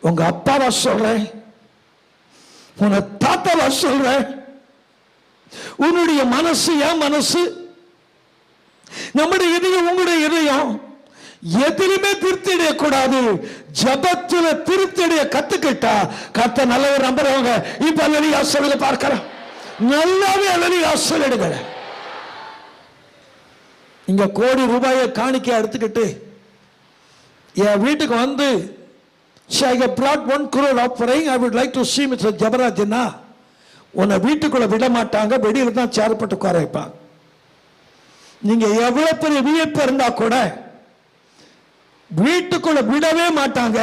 உங்க அப்பாவா சொல்றேன், உங்க தாத்தாவா சொல்றேன், உன்னுடைய மனசு என் மனசு, நம்முடைய இதயம் உங்களுடைய இதயம் எதிலுமே திருப்தி அடையக்கூடாது. ஜபத்துல திருப்தி அடைய கத்துக்கிட்டா கத்த நல்லவர் நம்புறவங்க இப்ப அல்லலியா சொல்லுங்க பார்க்கலாம். நல்லாவே அல்லலியா சொல்லிடுங்க. இங்க கோடி ரூபாயை காணிக்கை எடுத்துக்கிட்டு என் வீட்டுக்கு வந்து I have brought 1 crore offering, I would like to see Mr. ஜபராஜ்னா உன்னை வீட்டுக்குள்ள விட மாட்டாங்க. வெளியில தான் சேரப்பட்டு உட்கார வைப்பாங்க. நீங்க எவ்வளவு பெரிய வியப்பு இருந்தா கூட வீட்டுக்குள்ள விடவே மாட்டாங்க.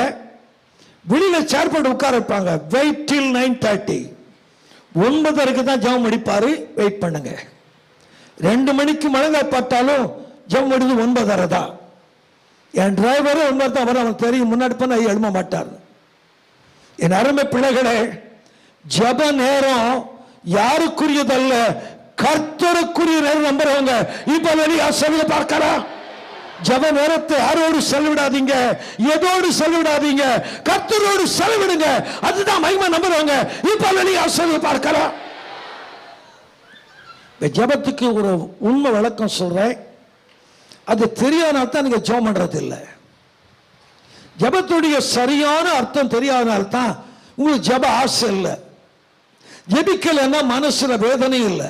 வெளியில சேர்பட்டு உட்கார வைப்பாங்க. வெயிட் டில் 9:30. 9:30 தான் ஜெபம் முடிப்பாரு. வெயிட் பண்ணுங்க. 2 மணிக்கு மழங்காய் பார்த்தாலும் ஜெபம் முடிஞ்சு 9:30 தான். என் டிரைவரு 9 தான் வர, அவன் தெரியும். முன்னாடி பண்ண எழும மாட்டார். என் அருமை பிள்ளைகளே, ஜெப நேரம் யாருக்குரியதல்ல, கர்த்தருக்குரிய நேரம் நம்புறவங்க இப்ப வெளியே சொல்ல பார்க்கலாம். ஜெப நேரத்தை யாரோடு செலவிடாதீங்க, எதோடு செலவிடாதீங்க, கர்த்தரோடு செலவிடுங்க. அதுதான் மகிமை நம்புறவங்க இப்ப வெளியே சொல்ல பார்க்கலாம். ஜெபத்துக்கு ஒரு உண்மை விளக்கம் சொல்றேன். அது தெரியாதனால தான் நீங்க ஜெபம் பண்றது இல்லை. ஜெபத்துடைய சரியான அர்த்தம் தெரியாதனால்தான் உங்களுக்கு ஜெப ஆசை இல்லை. ஜெபிக்கலன்னா மனசுல வேதனை இல்லை.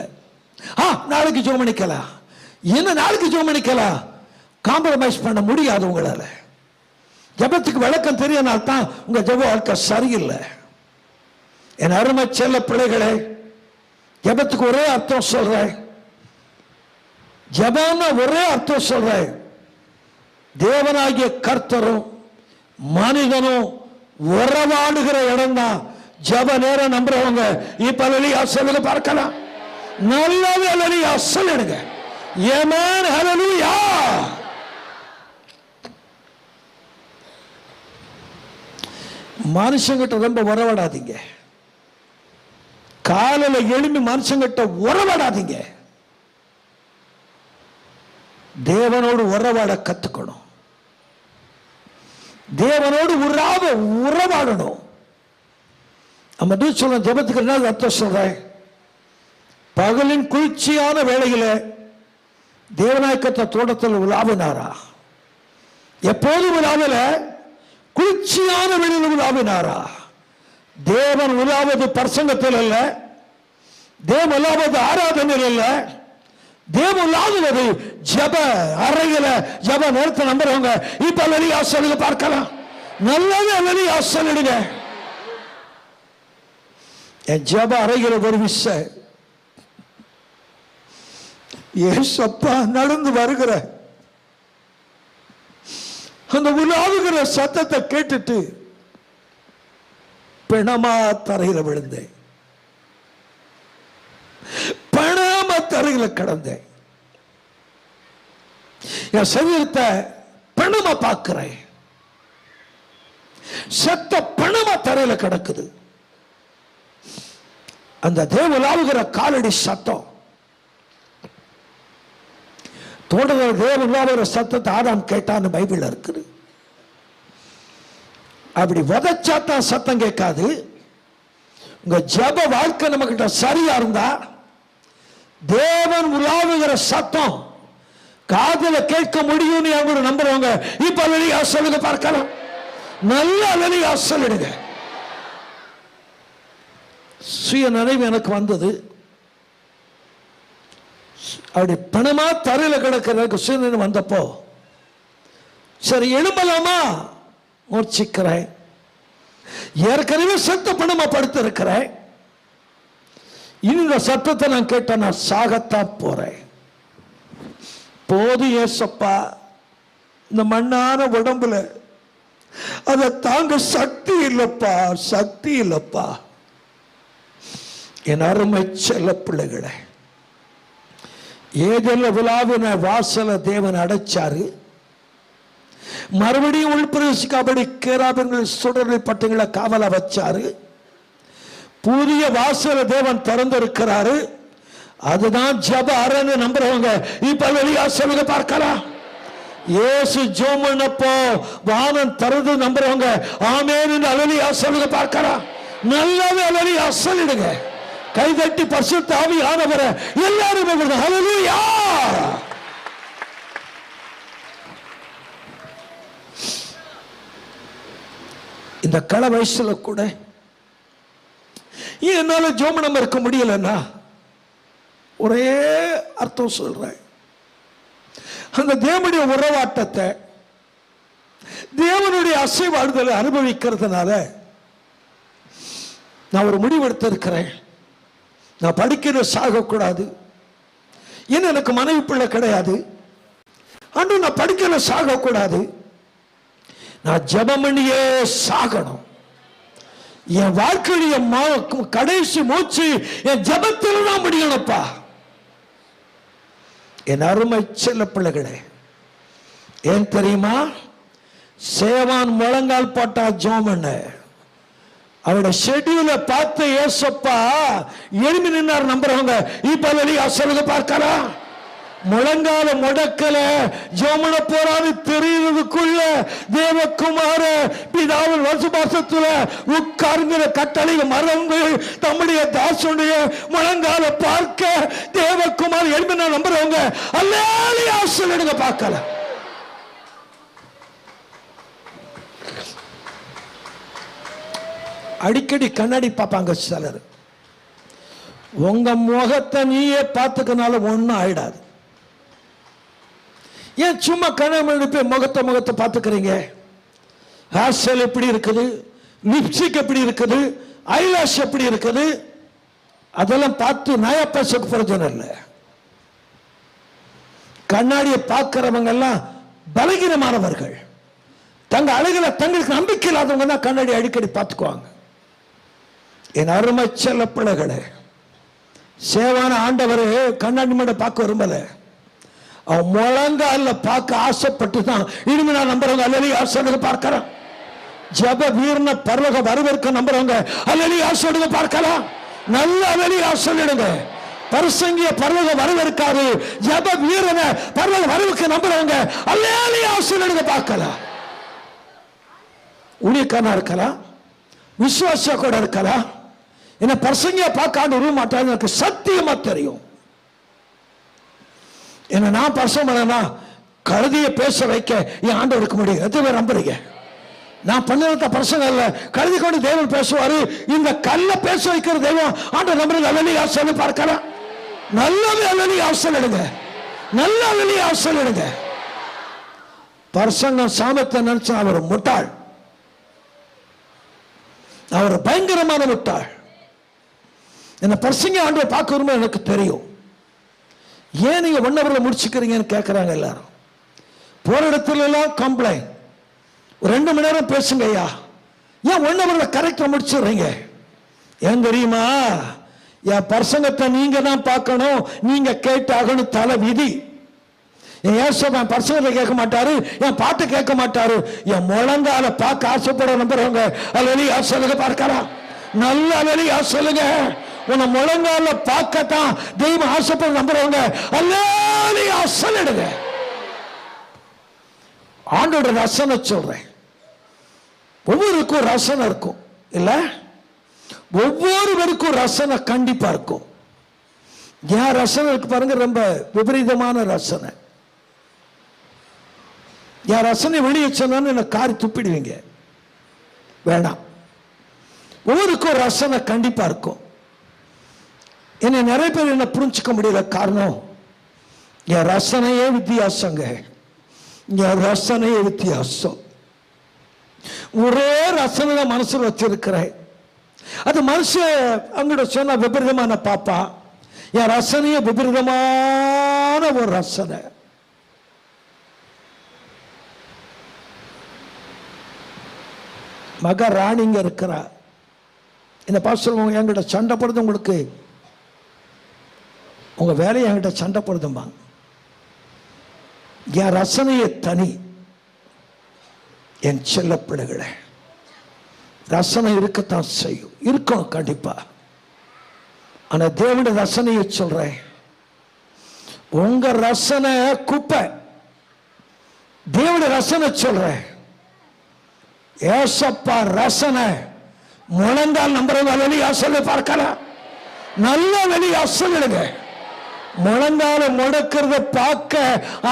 நாளைக்கு ஜெபம் பண்ணிக்கலாம், என்ன நாளைக்கு ஜெபம் பண்ணிக்கலாம், காம்ப்ரமைஸ் பண்ண முடியாது உங்களால. ஜெபத்துக்கு விளக்கம் தெரியனால்தான் உங்க ஜெப வாழ்க்கை சரியில்லை. என் அருமை செல்ல பிள்ளைகளே, ஜெபத்துக்கு ஒரே அர்த்தம் சொல்றேன். ஜெபம்னா ஒரே அர்த்தம் சொல்றேன். தேவனாகிய கர்த்தரும் மனிதனும் உறவாடுகிற இடம் தான் ஜெப நேரம் நம்புறவங்க இப்ப அல்லேலூயா சொல்லுங்க பார்க்கலாம். நல்லாவே அல்லேலூயா சொல்லுங்க. ஆமென், ஹல்லேலூயா. மனுஷங்கிட்ட ரொம்ப உறவாடாதீங்க. காலையில எழும்பி மனுஷங்கிட்ட உறவாடாதீங்க. தேவனோடு உறவாட கத்துக்கணும். தேவனோடு உறவாடணும். நம்ம சொல்ல ஜெபத்துக்கு என்ன அர்த்தம் சொல்றேன்? பகலின் குளிர்ச்சியான வேளையில தேவநாயக்கத்தை தோட்டத்தில் உலாவினாரா? எப்போதும் உலாவல, குளிர்ச்சியான வேளையில் உலாவினாரா? தேவன் உலாவது பிரசங்கத்தில் அல்ல, தேவன் உலாவது ஆராதனையில் அல்ல, தேவன் உலாவது ஜெப அறையில ஜெப நேரத்தை நம்புறவங்க இப்ப அல்லேலூயா சொல்லுங்க பார்க்கலாம். நல்லவே அல்லேலூயா சொல்லுங்க. என் ஜெப அறைகிற ஒரு விஷயம், ஏசப்பா நடந்து வருகிற அந்த உலாவுகிற சத்தத்தை கேட்டுட்டு பிணமா தரையில விழுந்தேன். பிணமா தரையில கிடந்தேன். என் சரீரத்தை பிணமா பார்க்கிறேன். செத்த பிணமா தரையில கிடக்குது. அந்த தேவலாவுகிற காலடி சத்தம், தோட்டத்தில் தேவலாவுகிற சத்தத்தை ஆதாம் கேட்டான்னு பைபிள்ல இருக்குது. அப்படி உதைச்சாத்தான் சத்தம் கேட்காது. உங்க ஜப வாழ்க்கை நம்ம கிட்ட சரியா இருந்தா தேவன் உலாவுகிற சத்தம் காதுல கேட்க முடியும்னு அவங்க நம்புறவங்க இப்ப வெளியே சொல்லுங்க பார்க்கலாம். நல்ல வெளியே சொல்லிடுங்க. சுய நிறைவு எனக்கு வந்தது. அப்படி பணமா தரையில கிடக்கிறதுக்கு சுய வந்தப்போ சரி எழும்பலாமா முயற்சிக்கிறேன். ஏற்கனவே செத்த பணமா படுத்து இருக்கிறேன். இந்த சத்தத்தை நான் கேட்ட நான் சாகத்தான் போறேன். போது ஏசப்பா, இந்த மண்ணான உடம்புல அதை தாங்க சக்தி இல்லப்பா, சக்தி இல்லப்பா. என் அருமை செல்ல பிள்ளைகளை, ஏதெல்ல விழாவின வாசல தேவன் அடைச்சாரு. மறுபடியும் உள்பிரவேசிக்காபடி கேராபங்கள் சுடரை பட்டங்களை காவல வச்சாரு. புதிய வாசல தேவன் திறந்திருக்கிறாரு. அதுதான் ஜப அரண் நம்புறவங்க இப்ப வெளியா சொல்லுங்க பார்க்கலாம். இயேசு ஜெபம் பண்ணப்போ வானம் திறந்து நம்புறவங்க ஆமென் அலலியா சொல்லுங்க பார்க்கலாம். நல்லாவே அலலியா சொல்லிடுங்க. கைதட்டி பரிசுத்த ஆவியானவரை எல்லாரும் ஹல்லேலூயா. இந்த கள வயசுல கூட என்னால ஜோமனம் இருக்க முடியலன்னா ஒரே அர்த்தம் சொல்றேன். அந்த தேவனுடைய உறவாட்டத்தை, தேவனுடைய அசைவாடுதலை அனுபவிக்கிறதுனால நான் ஒரு முடிவெடுத்திருக்கிறேன். நான் படிக்கிற சாகக்கூடாது. ஏன்னா எனக்கு மனைவி பிள்ளை கிடையாது. ஆனா நான் படிக்கிற சாகக்கூடாது. நான் ஜெபம் பண்ணியே சாகணும். என் வாழ்க்கைய கடைசி மூச்சு என் ஜெபத்தில் தான் முடியணும்ப்பா. என் அருமை செல்ல பிள்ளைகளே, ஏன் தெரியுமா? சேவான் முழங்கால் போட்டா ஜெபம் பண்ண அவருடைய ஷெட்யூல பார்த்து ஏசப்பா எழுப்பி நின்னார் நம்புறவங்க இப்ப வெளியே சொல்லுங்க பார்க்கலாம். முழங்கால முடக்கல ஜோமன போறான்னு தெரியுறதுக்குள்ள தேவகுமார பிதாவின் வசுபாசத்துல உட்கார்கிற கட்டளை மறந்து தம்முடைய தாசுடைய முழங்கால பார்க்க தேவகுமார் எழுப்பின நம்புறவங்க அல்லேலூயா சொல்லிடுங்க பார்க்கலாம். அடிக்கடி கண்ணாடி பார்ப்பாங்க சிலர். உங்க முகத்தை நீயே பார்த்துக்கனால ஒன்னும் ஆயிடாது. ஏன் சும்மா கண்ணாடி போய் முகத்தை பார்த்துக்கிறீங்க? ஹேர் ஸ்டைல் எப்படி இருக்குது, லிப்ஸ்டிக் எப்படி இருக்குது, ஐலாஷ் எப்படி இருக்குது, அதெல்லாம் பார்த்து நயா பேச பிரயோஜனம் இல்லை. கண்ணாடியை பார்க்கிறவங்க எல்லாம் பலகீனமானவர்கள். தங்க அழகுல தங்களுக்கு நம்பிக்கை இல்லாதவங்க தான் கண்ணாடி அடிக்கடி பார்த்துக்குவாங்க. என் அருமை செல்ல பிள்ளைகளே, சேவான ஆண்டவர் கண்ணாடி மேட பார்க்க விரும்பல. அவன் முழங்கால பார்க்க ஆசைப்பட்டு தான் இனிமே நான் நம்புறவங்க அல்லேலூயா சொல்லுங்க பார்க்கலாம். ஜப வீரன பரலோக வரவேற்க நம்புறவங்க அல்லேலூயா சொல்லுங்க பார்க்கலாம். நல்ல அல்லேலூயா சொல்லிடுங்க. பரிசங்கிய பரலோக வரவேற்காது, ஜப வீரன பரலோக வரவேற்க நம்புறவங்க அல்லேலூயா சொல்லிடுங்க பார்க்கலாம். ஊழியக்காரனா இருக்கலாம், விசுவாசியா கூட இருக்கலாம். என்ன பரிசங்கிய பார்க்க ஆண்டு உருவ மாட்டாங்க, எனக்கு சத்தியமா தெரியும். என்ன நான் பரிசம் பண்ணா கழுதியை பேச வைக்க என் ஆண்டு எடுக்க முடியும். எத்தனை பேர் நம்புறீங்க? நான் பண்ண பரிசங்க இல்ல, கழுதி கொண்டு தேவன் பேசுவாரு. இந்த கல்ல பேச வைக்கிற தெய்வம் ஆண்டு நம்புறது அல்லேலூயா சொல்லி பார்க்கலாம். நல்லவே அல்லேலூயா சொல்லிடுங்க. நல்ல அல்லேலூயா சொல்லிடுங்க. பரிசங்கம் சாமத்தை நினைச்சா அவர் முட்டாள், அவர் பயங்கரமான முட்டாள். என்ன பரிசங்க ஆண்டு பார்க்க வரும்போது எனக்கு தெரியும். ஏன் நீங்க 1 hourல முடிச்சுக்கிறீங்கன்னு கேட்கறாங்க எல்லாரும். போற இடத்துல எல்லாம் கம்ப்ளைண்ட். 2 மணி நேரம் பேசுங்க ஐயா, ஏன் 1 hourல கரெக்டா முடிச்சிடுறீங்க? ஏன் தெரியுமா? என் பரிசங்கத்தை நீங்க தான் பார்க்கணும், நீங்க கேட்டாகணும், தலை விதி. என் ஏசப்பன் பரிசங்கத்தை கேட்க மாட்டாரு, என் பாட்டு கேட்க மாட்டாரு. என் முழங்கால பார்க்க ஆசைப்பட நம்புறவங்க அல்லேலூயா சொல்லுங்க பார்க்கலாம். நல்ல அல்லேலூயா சொல்லுங்க. உன்னை முழங்கால பார்க்கத்தான் தெய்வம் ஆசைப்பட நம்புறவங்க அல்லேலூயா சொல்லிடுங்க. ஆண்டோட ரசனை சொல்றேன். ஒவ்வொருக்கும் ரசனை இருக்கும் இல்ல, ஒவ்வொருவருக்கும் ரசனை கண்டிப்பா இருக்கும். என் ரசனை இருக்கு பாருங்க, ரொம்ப விபரீதமான ரசனை. என் ரசனை வெளியே சொன்னான்னு என்ன காரி துப்பிடுவீங்க, வேணாம். ஒவ்வொருக்கும் ரசனை கண்டிப்பா இருக்கும். என்ன நிறைய பேர் என்ன புரிஞ்சுக்க முடியல, காரணம் என் ரசனையே வித்தியாசங்க. என் ரசனையே வித்தியாசம். ஒரே ரசனை தான் மனசில் வச்சிருக்கிறேன். அது மனுஷன் அவங்களோட சொன்ன விபரீதமான பாப்பா. என் ரசனையே விபரீதமான ஒரு ரசனை. மக ராணிங்க இருக்கிறா. இந்த பாஸ்டர் என்கிட்ட சண்டை போடுறது, உங்களுக்கு உங்க வேலையை என்கிட்ட சண்டை போடுதுமா. என் ரசனையை தனி. என் செல்ல பிள்ளைகளை ரசனை இருக்கத்தான் செய்யும், இருக்கணும் கண்டிப்பா. ஆனா தேவனுடைய ரசனையை சொல்றேன். உங்க ரசனை குப்பை, தேவனுடைய ரசனை சொல்றேன். ஏசப்பா ரசனை முழங்கால் நம்புறவங்க வெளியே சொல்லி பார்க்கலாம். நல்ல வெளியே சொல்லுங்க. முழங்கால முடக்கிறத பார்க்க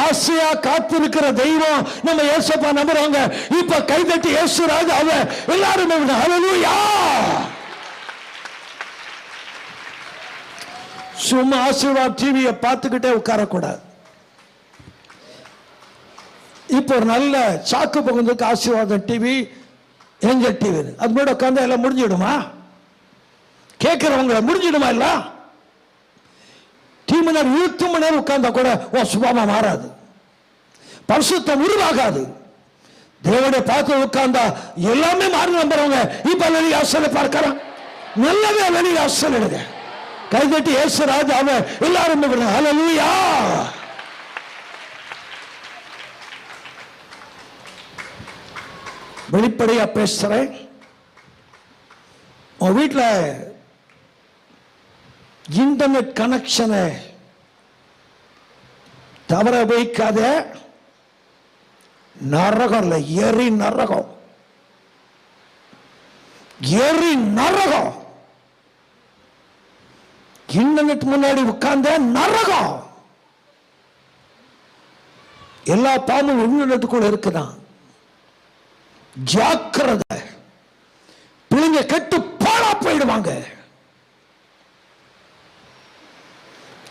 ஆசையா காத்திருக்கிற தெய்வம் நம்ம ஏசப்பா நம்புறவங்க. இப்ப கைதட்டி இயேசு ராஜாவை எல்லாரும் ஹல்லேலூயா. சும்மா ஆசீர்வாத் டிவியை பார்த்துக்கிட்டே உட்காரக்கூடாது. இப்போ ஒரு நல்ல சாக்கு பகுந்துக்கு ஆசீர்வாதம் டிவி, ஏஞ்சல் டிவி, அது கூட உட்காந்து எல்லாம் முடிஞ்சிடுமா? கேட்கிறவங்க முடிஞ்சிடுமா? இல்ல டீ மணி நேரம் 20 மணி நேரம் உட்கார்ந்தா கூட சுபாவமா மாறாது, பரிசுத்தம் உருவாகாது. தேவனை பார்த்து உட்கார்ந்தா எல்லாமே மாறி நம்புறவங்க இப்ப வெளியே ஆசலை பார்க்கலாம். நல்லவே வெளியே ஆசலிடுங்க. கைதட்டி இயேசு ராஜாவை எல்லாரும் ஹல்லேலூயா. வெளிப்படையா பேசுறேன். உன் வீட்டில் இன்டர்நெட் கனெக்ஷனை தவற வைக்காத. நரகம் இல்ல, எரி நரகம், எரி நரகம். இன்டர்நெட் முன்னாடி உட்கார்ந்த நரகம். எல்லா பாம்பும் இன்டர்நெட்டுக்குள்ள இருக்குதான். ஜாக்கிரதை. பிள்ளைங்க கெட்டு பாழா போயிடுவாங்க.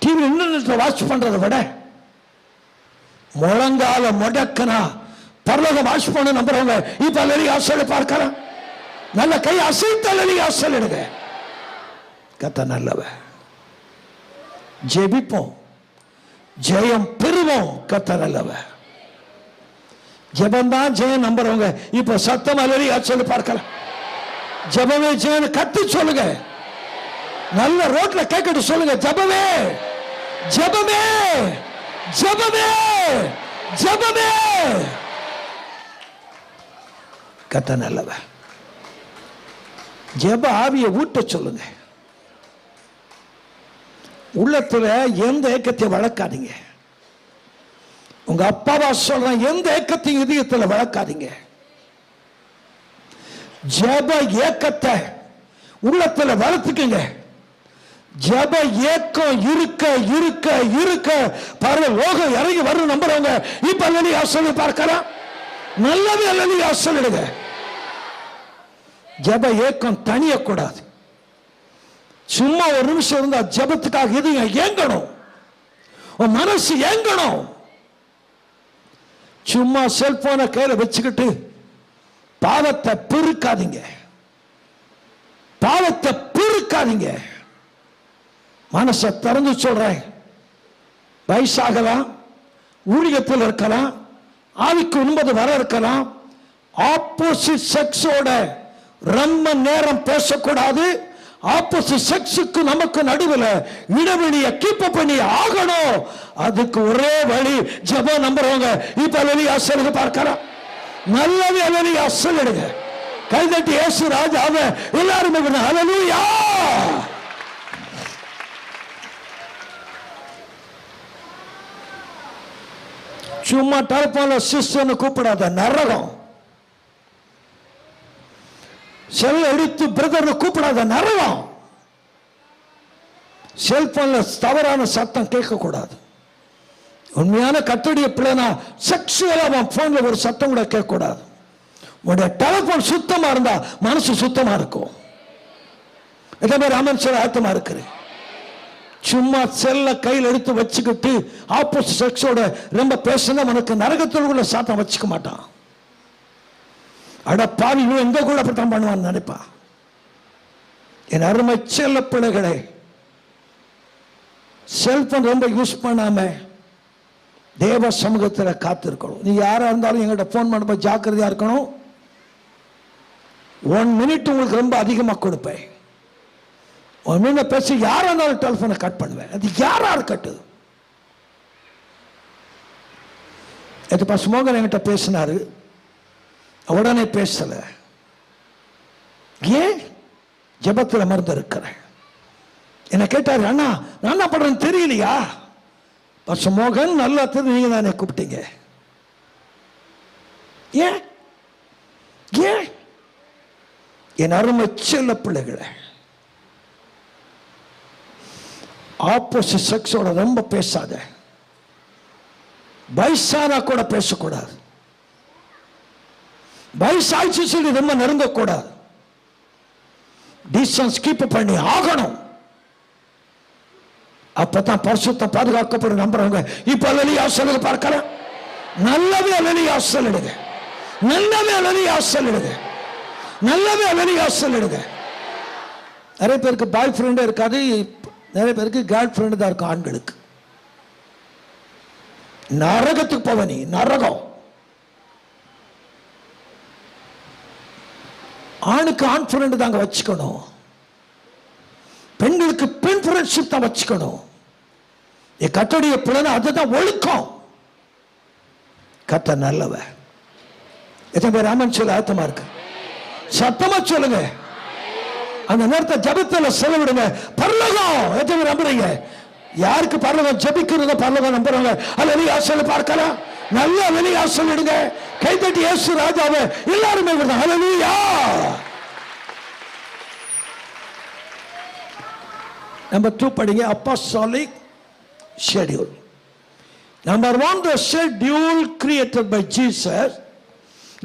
டிவி இன்டர்நெட்ல வாட்ச் பண்றதை விட முழங்கால முடக்கனா பரலோகம் வாட்ச் பண்ண நம்புறவங்க இப்ப அல்லி ஆசலை பார்க்கலாம். நல்ல கை அசைத்து அல்லி ஆசல் எடுங்க. கத்த நல்லவ. ஜெபிப்போம், ஜெயம் பெறுவோம். கத்த நல்லவ. ஜெபந்தான் ஜெயம் நம்புறவங்க இப்ப சத்தம் அல்லி ஆசல் பார்க்கலாம். ஜெபமே ஜெயம் கத்து சொல்லுங்க. நல்ல ரோட்ல கேட்கட்டு சொல்லுங்க. ஜெபமே ஜெபமே ஜெபமே ஜெபமே. கத்த நல்லவ. ஜெப ஆவியை ஊட்ட சொல்லுங்க. உள்ளத்துல எந்த ஏக்கத்தை வளர்க்காதீங்க. உங்க அப்பாவா சொல்றேன், எந்த ஏக்கத்தையும் இதயத்துல வளர்க்காதீங்க. ஜெப ஏக்கத்தை உள்ளத்துல வளர்த்துக்குங்க. ஜெப ஏக்கம் இருக்க இருக்க இருக்க பாருங்க, லோகம் இறங்கி வரும் நம்புறவங்க இப்ப அல்லி ஆசலை பார்க்கலாம். நல்லவே அல்லி ஆசலிடுங்க. ஜெப ஏக்கம் தனியக்கூடாது. சும்மா ஒரு நிமிஷம் இருந்தா ஜெபத்துக்காக இது ஏங்கணும், மனசு ஏங்கணும். சும்மா செல்போனை கையில வச்சுக்கிட்டு பாவத்தை பெருக்காதீங்க, பாவத்தை பெருக்காதீங்க. மனசை திறந்து சொல்றேன். வயசாகலாம், ஊழியத்தில் இருக்கலாம், ஆவிக்கு உண்பது வர இருக்கலாம். ஆப்போசிட் செக்ஸோட ரொம்ப நேரம் பேசக்கூடாது. ஆப்போசிட் செக்ஸுக்கு நமக்கு நடுவில் இடைவெளியை கீப் பண்ணி ஆகணும். அதுக்கு ஒரே வழி ஜெபம் நம்புறவங்க இப்ப அல்லி ஆசலுக்கு பார்க்கலாம். நல்லவே அல்லி ஆசலிடுங்க. கைதட்டி இயேசு ராஜாவை எல்லாரும் ஹல்லேலூயா. சும்மா டெலிபோன்ல சிஸ்டர்னு கூப்பிடாத, நரகம். செல் எடுத்து பிரதர் கூப்பிடாத, நரகம். செல்போன்ல தவறான சத்தம் கேட்க கூடாது. உண்மையான கர்த்தருடைய பிள்ளைனா செக்ஷுவலா அவன் போன்ல ஒரு சத்தம் கூட கேட்க கூடாது. உன்னுடைய டெலிபோன் சுத்தமா இருந்தா மனசு சுத்தமா இருக்கும். இதே மாதிரி ராமன் சொல்ல ஆயத்தமா இருக்கிறேன். சும்மா செல்ல கையில் எடுத்து வச்சுக்கிட்டு ஆப்போசிட் செக்ஸோட ரொம்ப பேசினா உனக்கு நரகத்தில் கூட சாத்தம் வச்சுக்க மாட்டான். அட பாவி, எங்க கூட அப்படித்தான் பண்ணுவான்னு நினைப்பான். என் அருமை செல்ல பிள்ளைகளே, செல்போன் ரொம்ப யூஸ் பண்ணாம தேவ சமூகத்தில் காத்திருக்கணும். நீ யாரா இருந்தாலும் எங்கள்கிட்ட போன் பண்ணும்போது ஜாக்கிரதையா இருக்கணும். 1 மினிட் உங்களுக்கு ரொம்ப அதிகமாக கொடுப்பேன். 1 மினிட் பேசி யாரா இருந்தாலும் டெலிஃபோனை கட் பண்ணுவேன். அது யாரா இருக்கட்டும். இது பசுமோகன் என்கிட்ட பேசினாரு, உடனே பேசல. ஏன்? ஜெபத்தில் மறந்து இருக்கிறேன். என்ன கேட்டாரு, அண்ணா நான் என்ன பண்றேன்னு தெரியலையா? பசுமோகன் நல்லா தெரிஞ்சு, நீங்க தானே கூப்பிட்டீங்க. ஏன்? ஏன்? என் அருமை செல்ல பிள்ளைகளை, ஆப்போசிட் செக்ஸோட ரொம்ப பேசாத. வயசானா கூட பேசக்கூடாது. வயசாச்சு சொல்லி ரொம்ப நெருங்கக்கூடாது. டிஸ்டன்ஸ் கீப் பண்ணி ஆகணும். அப்பதான் பரிசுத்தம் பாதுகாக்கப்படும் நம்புறவங்க. இப்ப அல்லேலூயா சொல்லுங்க பார்க்கலாம். நல்லவே அல்லேலூயா சொல்லுங்க. நல்லவே அல்லேலூயா சொல்லுங்க. நல்லவே அல்லேலூயா சொல்லுங்க. நிறைய பேருக்கு பாய் ஃப்ரெண்டே இருக்காது. நிறைய பேருக்கு கேர்ள் ஃப்ரெண்டு தான் இருக்கும். ஆண்களுக்கு நரகத்துக்கு போவ நீ, நரகம். ஆணுக்கு ஆண் ஃப்ரெண்டு தாங்க வச்சுக்கணும். பெண்களுக்கு பெண் ஃப்ரெண்ட்ஷிப் தான் வச்சுக்கணும். கர்த்தருடைய பிள்ளை அதுதான் ஒழுக்கம். கர்த்தர் நல்லவ. எத்தனை பேர் ராமன் சொல்ல ஆயத்தமா இருக்கு? சத்தமா சொல்லுங்க. அந்த நேரத்தை ஜபத்தில் செலவிடுங்க. பரலோகம் எத்தனை பேர் நம்புறீங்க? யாருக்கு பரலோகம் ஜபிக்கிறத பரலோகம் நம்புறாங்க? அல்லேலூயா சொல்ல பார்க்கலாம். நல்ல அல்லேலூயா சொல்லிடுங்க. கைதட்டி இயேசு ராஜாவே எல்லாருமே விடுறாங்க. அல்லேலூயா. Number 2 படிங்க. Apostolic schedule. Number 1, the schedule created by Jesus.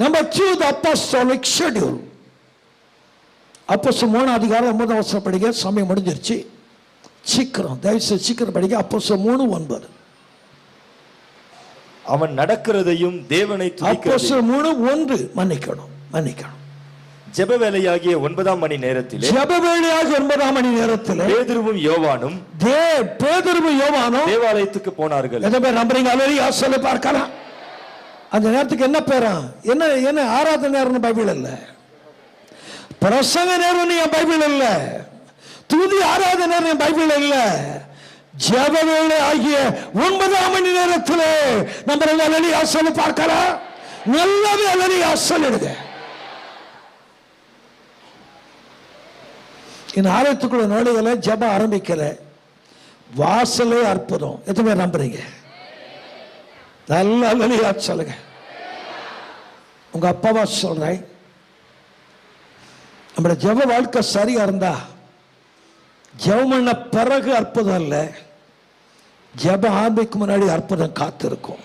Number 2, the apostolic schedule. அப்போஸ்தலர் 3 அதிகாரம் 9 வசனம் படிங்க. சமயம் முடிஞ்சிருச்சு. சீக்கிரம் தயவுசெய்து சீக்கிரம் படிங்க. அப்போஸ்தலர் 3:9. அவன் நடக்கிறதையும் தேவனை அப்போஸ்தலர் 3:1 மன்னிக்கணும். ஜெப வேளையாகிய 9ஆம் மணி நேரத்தில் பேதுருவும் யோவானும் தேவாலயத்துக்கு போனார்கள். நம்புறீங்க? அல்லேலூயா சொல்ல பார்க்கலாம். அந்த நேரத்துக்கு என்ன பேரா? என்ன ஆராதனை நேரம் பைபிள் இல்ல, பிரசங்க நேரம் என் பைபிள் இல்ல, துதி ஆராதனை நேரம் பைபிள் இல்ல. ஜெப வேளை ஆகிய 9ஆம் மணி நேரத்திலே நம்புறீங்க? அல்லேலூயா சொல்ல பார்க்கலாம். நல்லவே அல்லேலூயா சொல்லிடுங்க. இந்த ஆலயத்துக்குள்ள நுழையல, ஜெபம் ஆரம்பிக்கல, வாசலே அற்புதம். எத்தனை பேர் நம்புறீங்க? நல்ல அல்லேலூயா சொல்லுங்க. உங்க அப்பாவா சொல்றேன், நம்மளோட ஜெப வாழ்க்கை சரியா இருந்தா ஜெபம் பண்ண பிறகு அற்புதம் இல்ல, ஜெபம் ஆரம்பிக்கும் முன்னாடி அற்புதம் காத்திருக்கும்.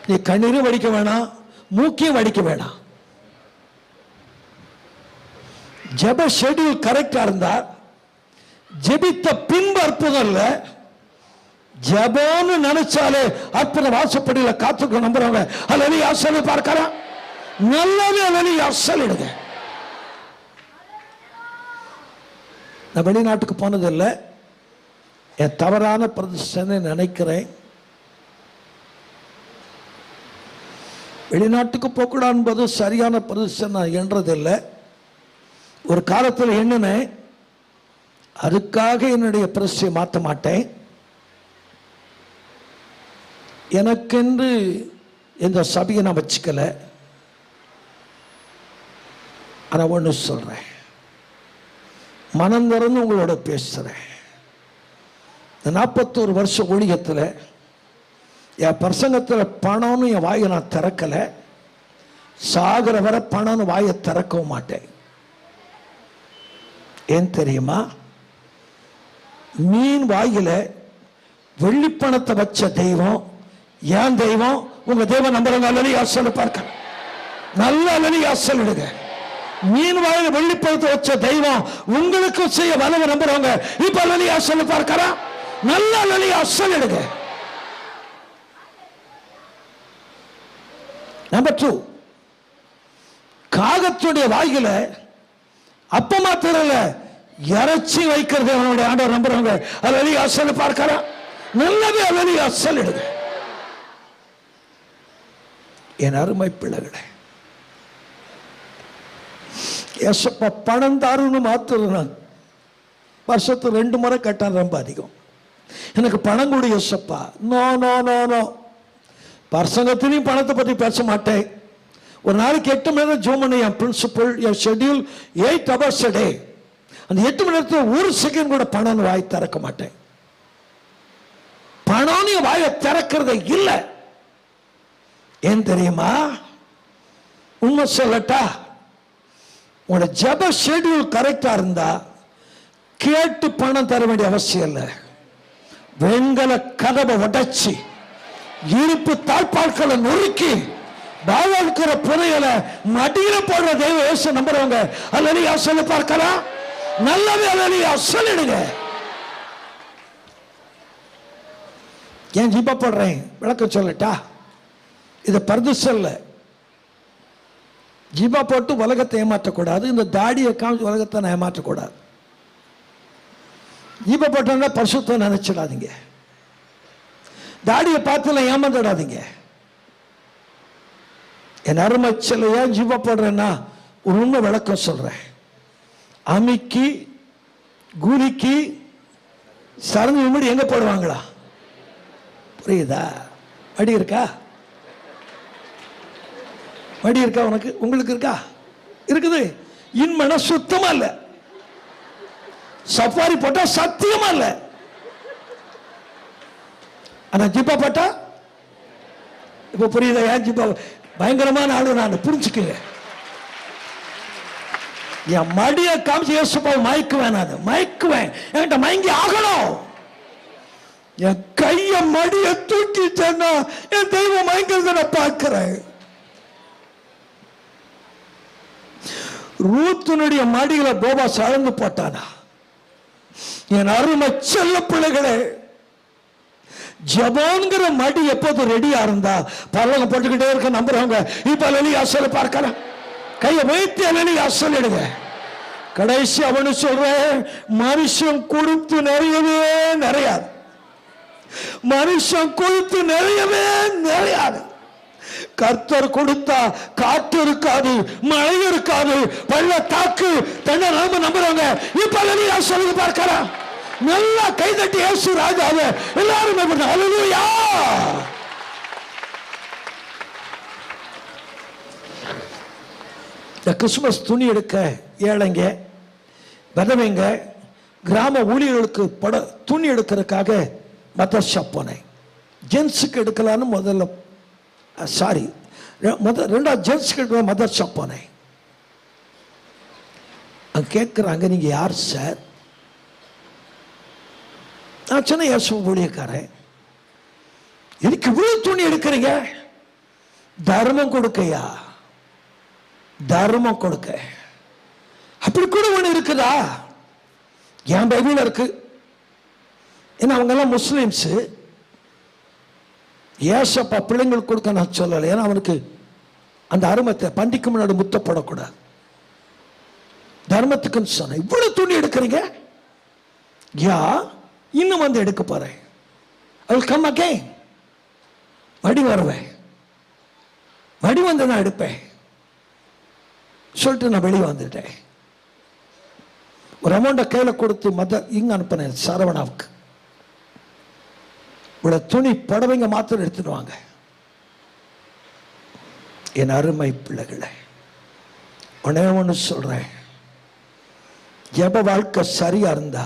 நீ கண்ணீரும் வடிக்க வேணாம், மூக்கையும் வடிக்க வேணாம். ஜெப ஷெட்யூல் கரெக்டா இருந்தா ஜெபித்த பின்பு அற்புதம் இல்ல, ஜெபம்னு நினைச்சாலே அற்புதம் வாசப்படியில காத்துக்க நம்புறவங்க அல்லேலூயா சொல்லி பார்க்கலாம். நல்லவே அல்லேலூயா சொல்லிடுங்க. நான் வெளிநாட்டுக்கு போனதில்லை, என் தவறான பிரதிஷ்டனை நினைக்கிறேன். வெளிநாட்டுக்கு போகக்கூடாது என்பது சரியான பிரதிஷ்டை நான் என்றதில்லை. ஒரு காலத்தில் எண்ணினேன், அதுக்காக என்னுடைய பிரதிஷ்டையை மாற்ற மாட்டேன். எனக்கென்று இந்த சபையை நான் வச்சுக்கல. ஆனால் ஒன்று சொல்றேன், மனம் திறந்து உங்களோட பேசுறேன். இந்த 41 வருஷ ஊழியத்தில் என் பிரசங்கத்தில் பணம்னு என் வாயை நான் திறக்கலை. சாகர வர பணம் வாயை திறக்கவும் மாட்டேன். ஏன் தெரியுமா? மீன் வாயில வெள்ளி பணத்தை வச்ச தெய்வம் ஏன் தெய்வம்? உங்க தெய்வம் நம்புறவங்க அல்லலையா சொல்லு பார்க்க, நல்ல அல்லலையா சொல்லிடுங்க. மீன் வாயில வெள்ளி பணத்தை வச்ச தெய்வம் உங்களுக்கும் செய்ய வலவ நம்புறவங்க இப்ப அல்லலையா சொல்லு பார்க்கிறா, நல்ல அல்லலையா சொல்லிடுங்க. நம்பர் 2, காகத்துடைய வாயில அப்பமா தெரியல இறைச்சி வைக்கிறது அவனுடைய ஆண்டவர் நம்புறவங்க அல்லலையா சொல்லு பார்க்கிறா, நல்லவே அல்லலையா சொல்லிடுங்க. என் அருமை பிள்ளைகளே, ஏசப்பா பணம் தாருன்னு மாத்துறான். வருஷத்துக்கு 2 முறை கட்டான், ரொம்ப அதிகம். எனக்கு பணம் கொடு ஏசப்பா. No no no no. பிரசங்கத்திலையும் பணத்தை பற்றி பேச மாட்டேன். ஒரு நாளைக்கு 8 மணி நேரம் ஜோம் பண்ண என் பிரின்சிபல், என் ஷெட்யூல் 8 hours a day. அந்த 8 மணி நேரத்தில் 1 செகண்ட் கூட பணம் வாய் திறக்க மாட்டேன். பணம் வாயை திறக்கிறது இல்லை. ஏன் தெரியுமா? உண்மை சொல்லட்டா, உங்களோட ஜப ஷெட்யூல் கரெக்டா இருந்தா கேட்டு பணம் தர வேண்டிய அவசியம் இல்லை. வெண்கல கதவை உடைச்சி இருப்பு தாழ்பால்களை நொறுக்கி பாவல்கிற புதையலை மடியில போடுற தெய்வ இயேசு நம்புறவங்க அல்லலையா சொல்லி பார்க்கலாம், நல்லவே அல்லலையா சொல்லிடுங்க. ஏன் ஜிபா போடுறேன் விளக்கம் சொல்லட்டா? இது பர்துசல்ல. ஜிபா போட்டு உலகத்தை ஏமாற்றக்கூடாது. இந்த தாடியை காமிச்சு உலகத்தை நான் ஏமாற்றக்கூடாது. ஜிபா போட்டா பரிசுத்தம் நினைச்சிடாதீங்க. தாடியை பார்த்துல ஏமாந்துடாதீங்க. என் அருமை செல்ல ஏன் ஜிபா போடுறேன்னா ஒரு உண்மை விளக்கம் சொல்றேன். அமிக்கி கூலிக்கு சரஞ்சு நிமிடி எங்க போடுவாங்களா? புரியுதா? மடி இருக்கா? மடி இருக்கா? உனக்கு உங்களுக்கு இருக்கா? இருக்குது. இன்மன சுத்தமா இல்ல. சஃபாரி போட்டா சத்தியமா இல்ல. ஆனா ஜிப்பா போட்டா இப்ப புரியுதா? ஏன் ஜிப்பா பயங்கரமான ஆளு நான் புரிஞ்சுக்குங்க. என் மடிய காமிச்சு ஏசுப்பா மயக்குவேன். நான் மயக்குவேன். என்கிட்ட மயங்கி ஆகணும். என் கைய மடிய தூக்கிட்டேன்னா என் தெய்வம் மயங்கிறத நான் பார்க்கிறேன். ரூத்தினுடைய மடிகளை போபாஸ் அளந்து போட்டானா? என் அருமை செல்ல பிள்ளைகளே, ஜபான்கிற மடி எப்போது ரெடியா இருந்தா பரலோகம் போட்டுக்கிட்டே இருக்க நம்புறவங்க இப்ப அல்லலையா சொல்லி பார்க்கலாம், கையை வைத்து அல்லலையா சொல்லிடுங்க. கடைசி அவனு சொல்றேன், மனுஷன் கொடுத்து நிறையவே நிறையாது. மனுஷன் கொடுத்து நிறையவே நிறையாது. கர்த்தர் கொடுத்தா காற்று இருக்காது, மழை இருக்காது, பள்ளத்தாக்கு தன்னை நாம நம்புறவங்க இப்ப அல்லலையா சொல்லி பார்க்கலாம். நல்லா கைதட்டி இயேசு ராஜாவே எல்லாரும் அல்லேலூயா. இந்த கிறிஸ்துமஸ் துணி எடுக்க ஏழைங்க, விதவைங்க, கிராம ஊழியர்களுக்கு துணி எடுக்கிறதுக்காக மதர் ஷாப் போனேன். ஜென்ஸுக்கு எடுக்கலான்னு முதல்ல ரெண்டாவது ஜென்ஸுக்கு எடுக்க மதர் ஷாப் போனேன். அங்க கேட்குறாங்க, நீங்க யார் சார்? நான் சொன்ன இயேசு ஊழியக்காரன். எனக்கு இவ்வளவு துணி எடுக்கிறீங்க? தர்மம் கொடுக்கையா? தர்மம் கொடுக்க. அப்படி கூட ஒண்ணு இருக்குதா? என் பைபிள் இருக்கு. ஏன்னா அவங்க எல்லாம் முஸ்லிம்ஸ். ஏசப்பா பிள்ளைங்களுக்கு கொடுக்க நான் சொல்லலை. ஏன்னா அவனுக்கு அந்த அருமத்தை பண்டிக்கு முன்னாடி முத்தப்படக்கூடாது. தர்மத்துக்குன்னு சொன்ன. இவ்வளவு துணி எடுக்கிறீங்க? யா, இன்னும் வந்து எடுக்க போறேன். I will come again. மடி வருவேன். மடி வந்து நான் எடுப்பேன் சொல்லிட்டு நான் வெளியே வந்துட்டேன். ஒரு அமௌண்ட கையில கொடுத்து இங்க அனுப்பினேன் சரவணாவுக்கு. இவ்வளவு துணி புடவைங்க மாத்திரம் எடுத்துட்டு வாங்க. என் அருமை பிள்ளைகளை, ஒன்னே ஒன்று சொல்றேன், ஜெப வாழ்க்கை சரியா இருந்தா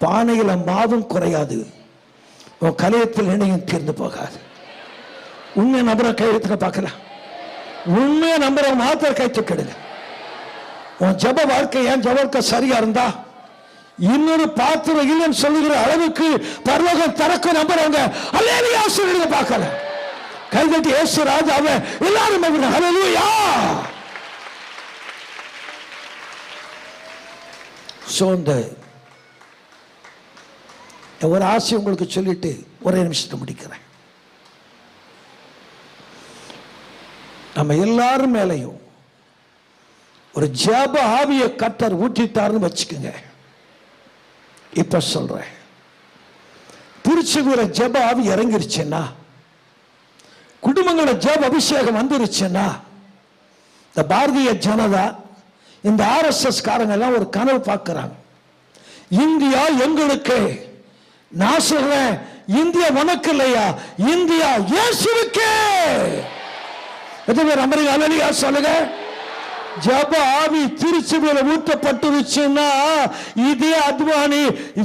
பானையில மாவும் குறையாது, உன் கலையத்தில் எண்ணெயும் தீர்ந்து போகாது. உண்மை நபரை கையெழுத்துக்க பார்க்கலாம். உண்மையை நம்புறவங்க மாத்திர கை தூக்கிடுங்க. உன் ஜப வாழ்க்கை, என் ஜப வாழ்க்கை சரியா இருந்தா இன்னொரு பாத்திரம் இல்லைன்னு சொல்லுகிற அளவுக்கு பரலோகம் திறக்க நம்புறவங்க அல்லேலூயா சொல்லுங்க பார்க்கல. கைதட்டி இயேசு ராஜாவை எல்லாரும் அல்லேலூயா. சோந்த ஒரு ஆசை உங்களுக்கு சொல்லிட்டு ஒரே நிமிஷத்தை முடிக்கிறேன். நம்ம எல்லாரும் மேலையும் ஒரு ஜெப ஆவியை கர்த்தர் ஊற்றிட்டாருன்னு வச்சுக்கோங்க. இப்ப சொல்றேன், திருச்சிகுற ஜெப ஆவி இறங்கிருச்சுன்னா, குடும்பங்களோட ஜெப அபிஷேகம் வந்துருச்சுன்னா, இந்த பாரதிய ஜனதா, இந்த RSS காரங்க எல்லாம் ஒரு கனவு பார்க்கிறாங்க. இந்தியா எங்களுக்கு. நான் சொல்றேன், இந்தியா உனக்கு இல்லையா, இந்தியா இயேசுவுக்கே. அமெரிக்கா சொல்லுங்க. ஜப ஆவி திருச்சியில ஊற்றப்பட்டுருச்சுன்னா, இதே அத்வானி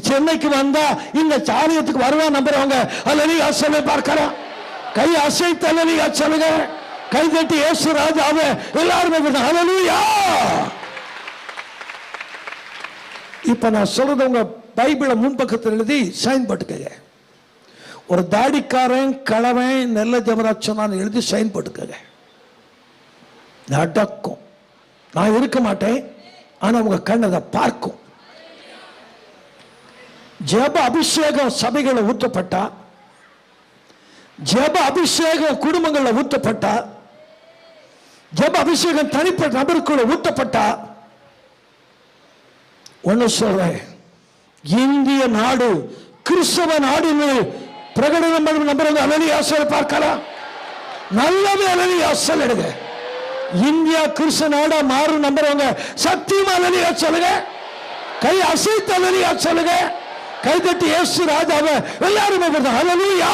சென்னைக்கு வந்தா இந்த சாரியத்துக்கு வருவா நம்புறவங்க அல்லேலூயா சொல்ல பார்க்கலாம். கை அசைத்து அல்லேலூயா சொல்லுங்க. கை தட்டி இயேசு ராஜாவே எல்லாருமே அல்லேலூயா. இப்ப நான் சொல்றது உங்க பைபிளை முன்பக்கத்தில் எழுதி சைன் போட்டுக்கங்க. ஒரு தாடிக்காரன் கலவன் நெல்ல ஜபராட்சன் எழுதி சைன் போட்டுக்கங்க. நடக்கும். நான் இருக்க மாட்டேன், ஆனா உங்க கண் அதை பார்க்கும். ஜெப அபிஷேகம் சபைகளை ஊற்றப்பட்டா, ஜெப அபிஷேகம் குடும்பங்களை ஊற்றப்பட்டா, ஜெப அபிஷேகம் தனிப்பட்ட நபருக்குள்ள ஊற்றப்பட்டா, ஒன்னு சொல்றேன், இந்திய நாடு கிறிஸ்தவ நாடுன்னு பிரகடனம் நம்புறது அல்லேலூயா சொல்ல பார்க்கலாம். நல்லது அல்லேலூயா சொல்லுங்க. இந்தியா கிறிஸ்தவ நாடா மாறும் நம்புறவங்க சத்தியமா அல்லேலூயா சொல்லுங்க. கை அசைத்து அல்லேலூயா சொல்லுங்க. கை தட்டி இயேசு ராஜாவை எல்லாரும் அல்லேலூயா.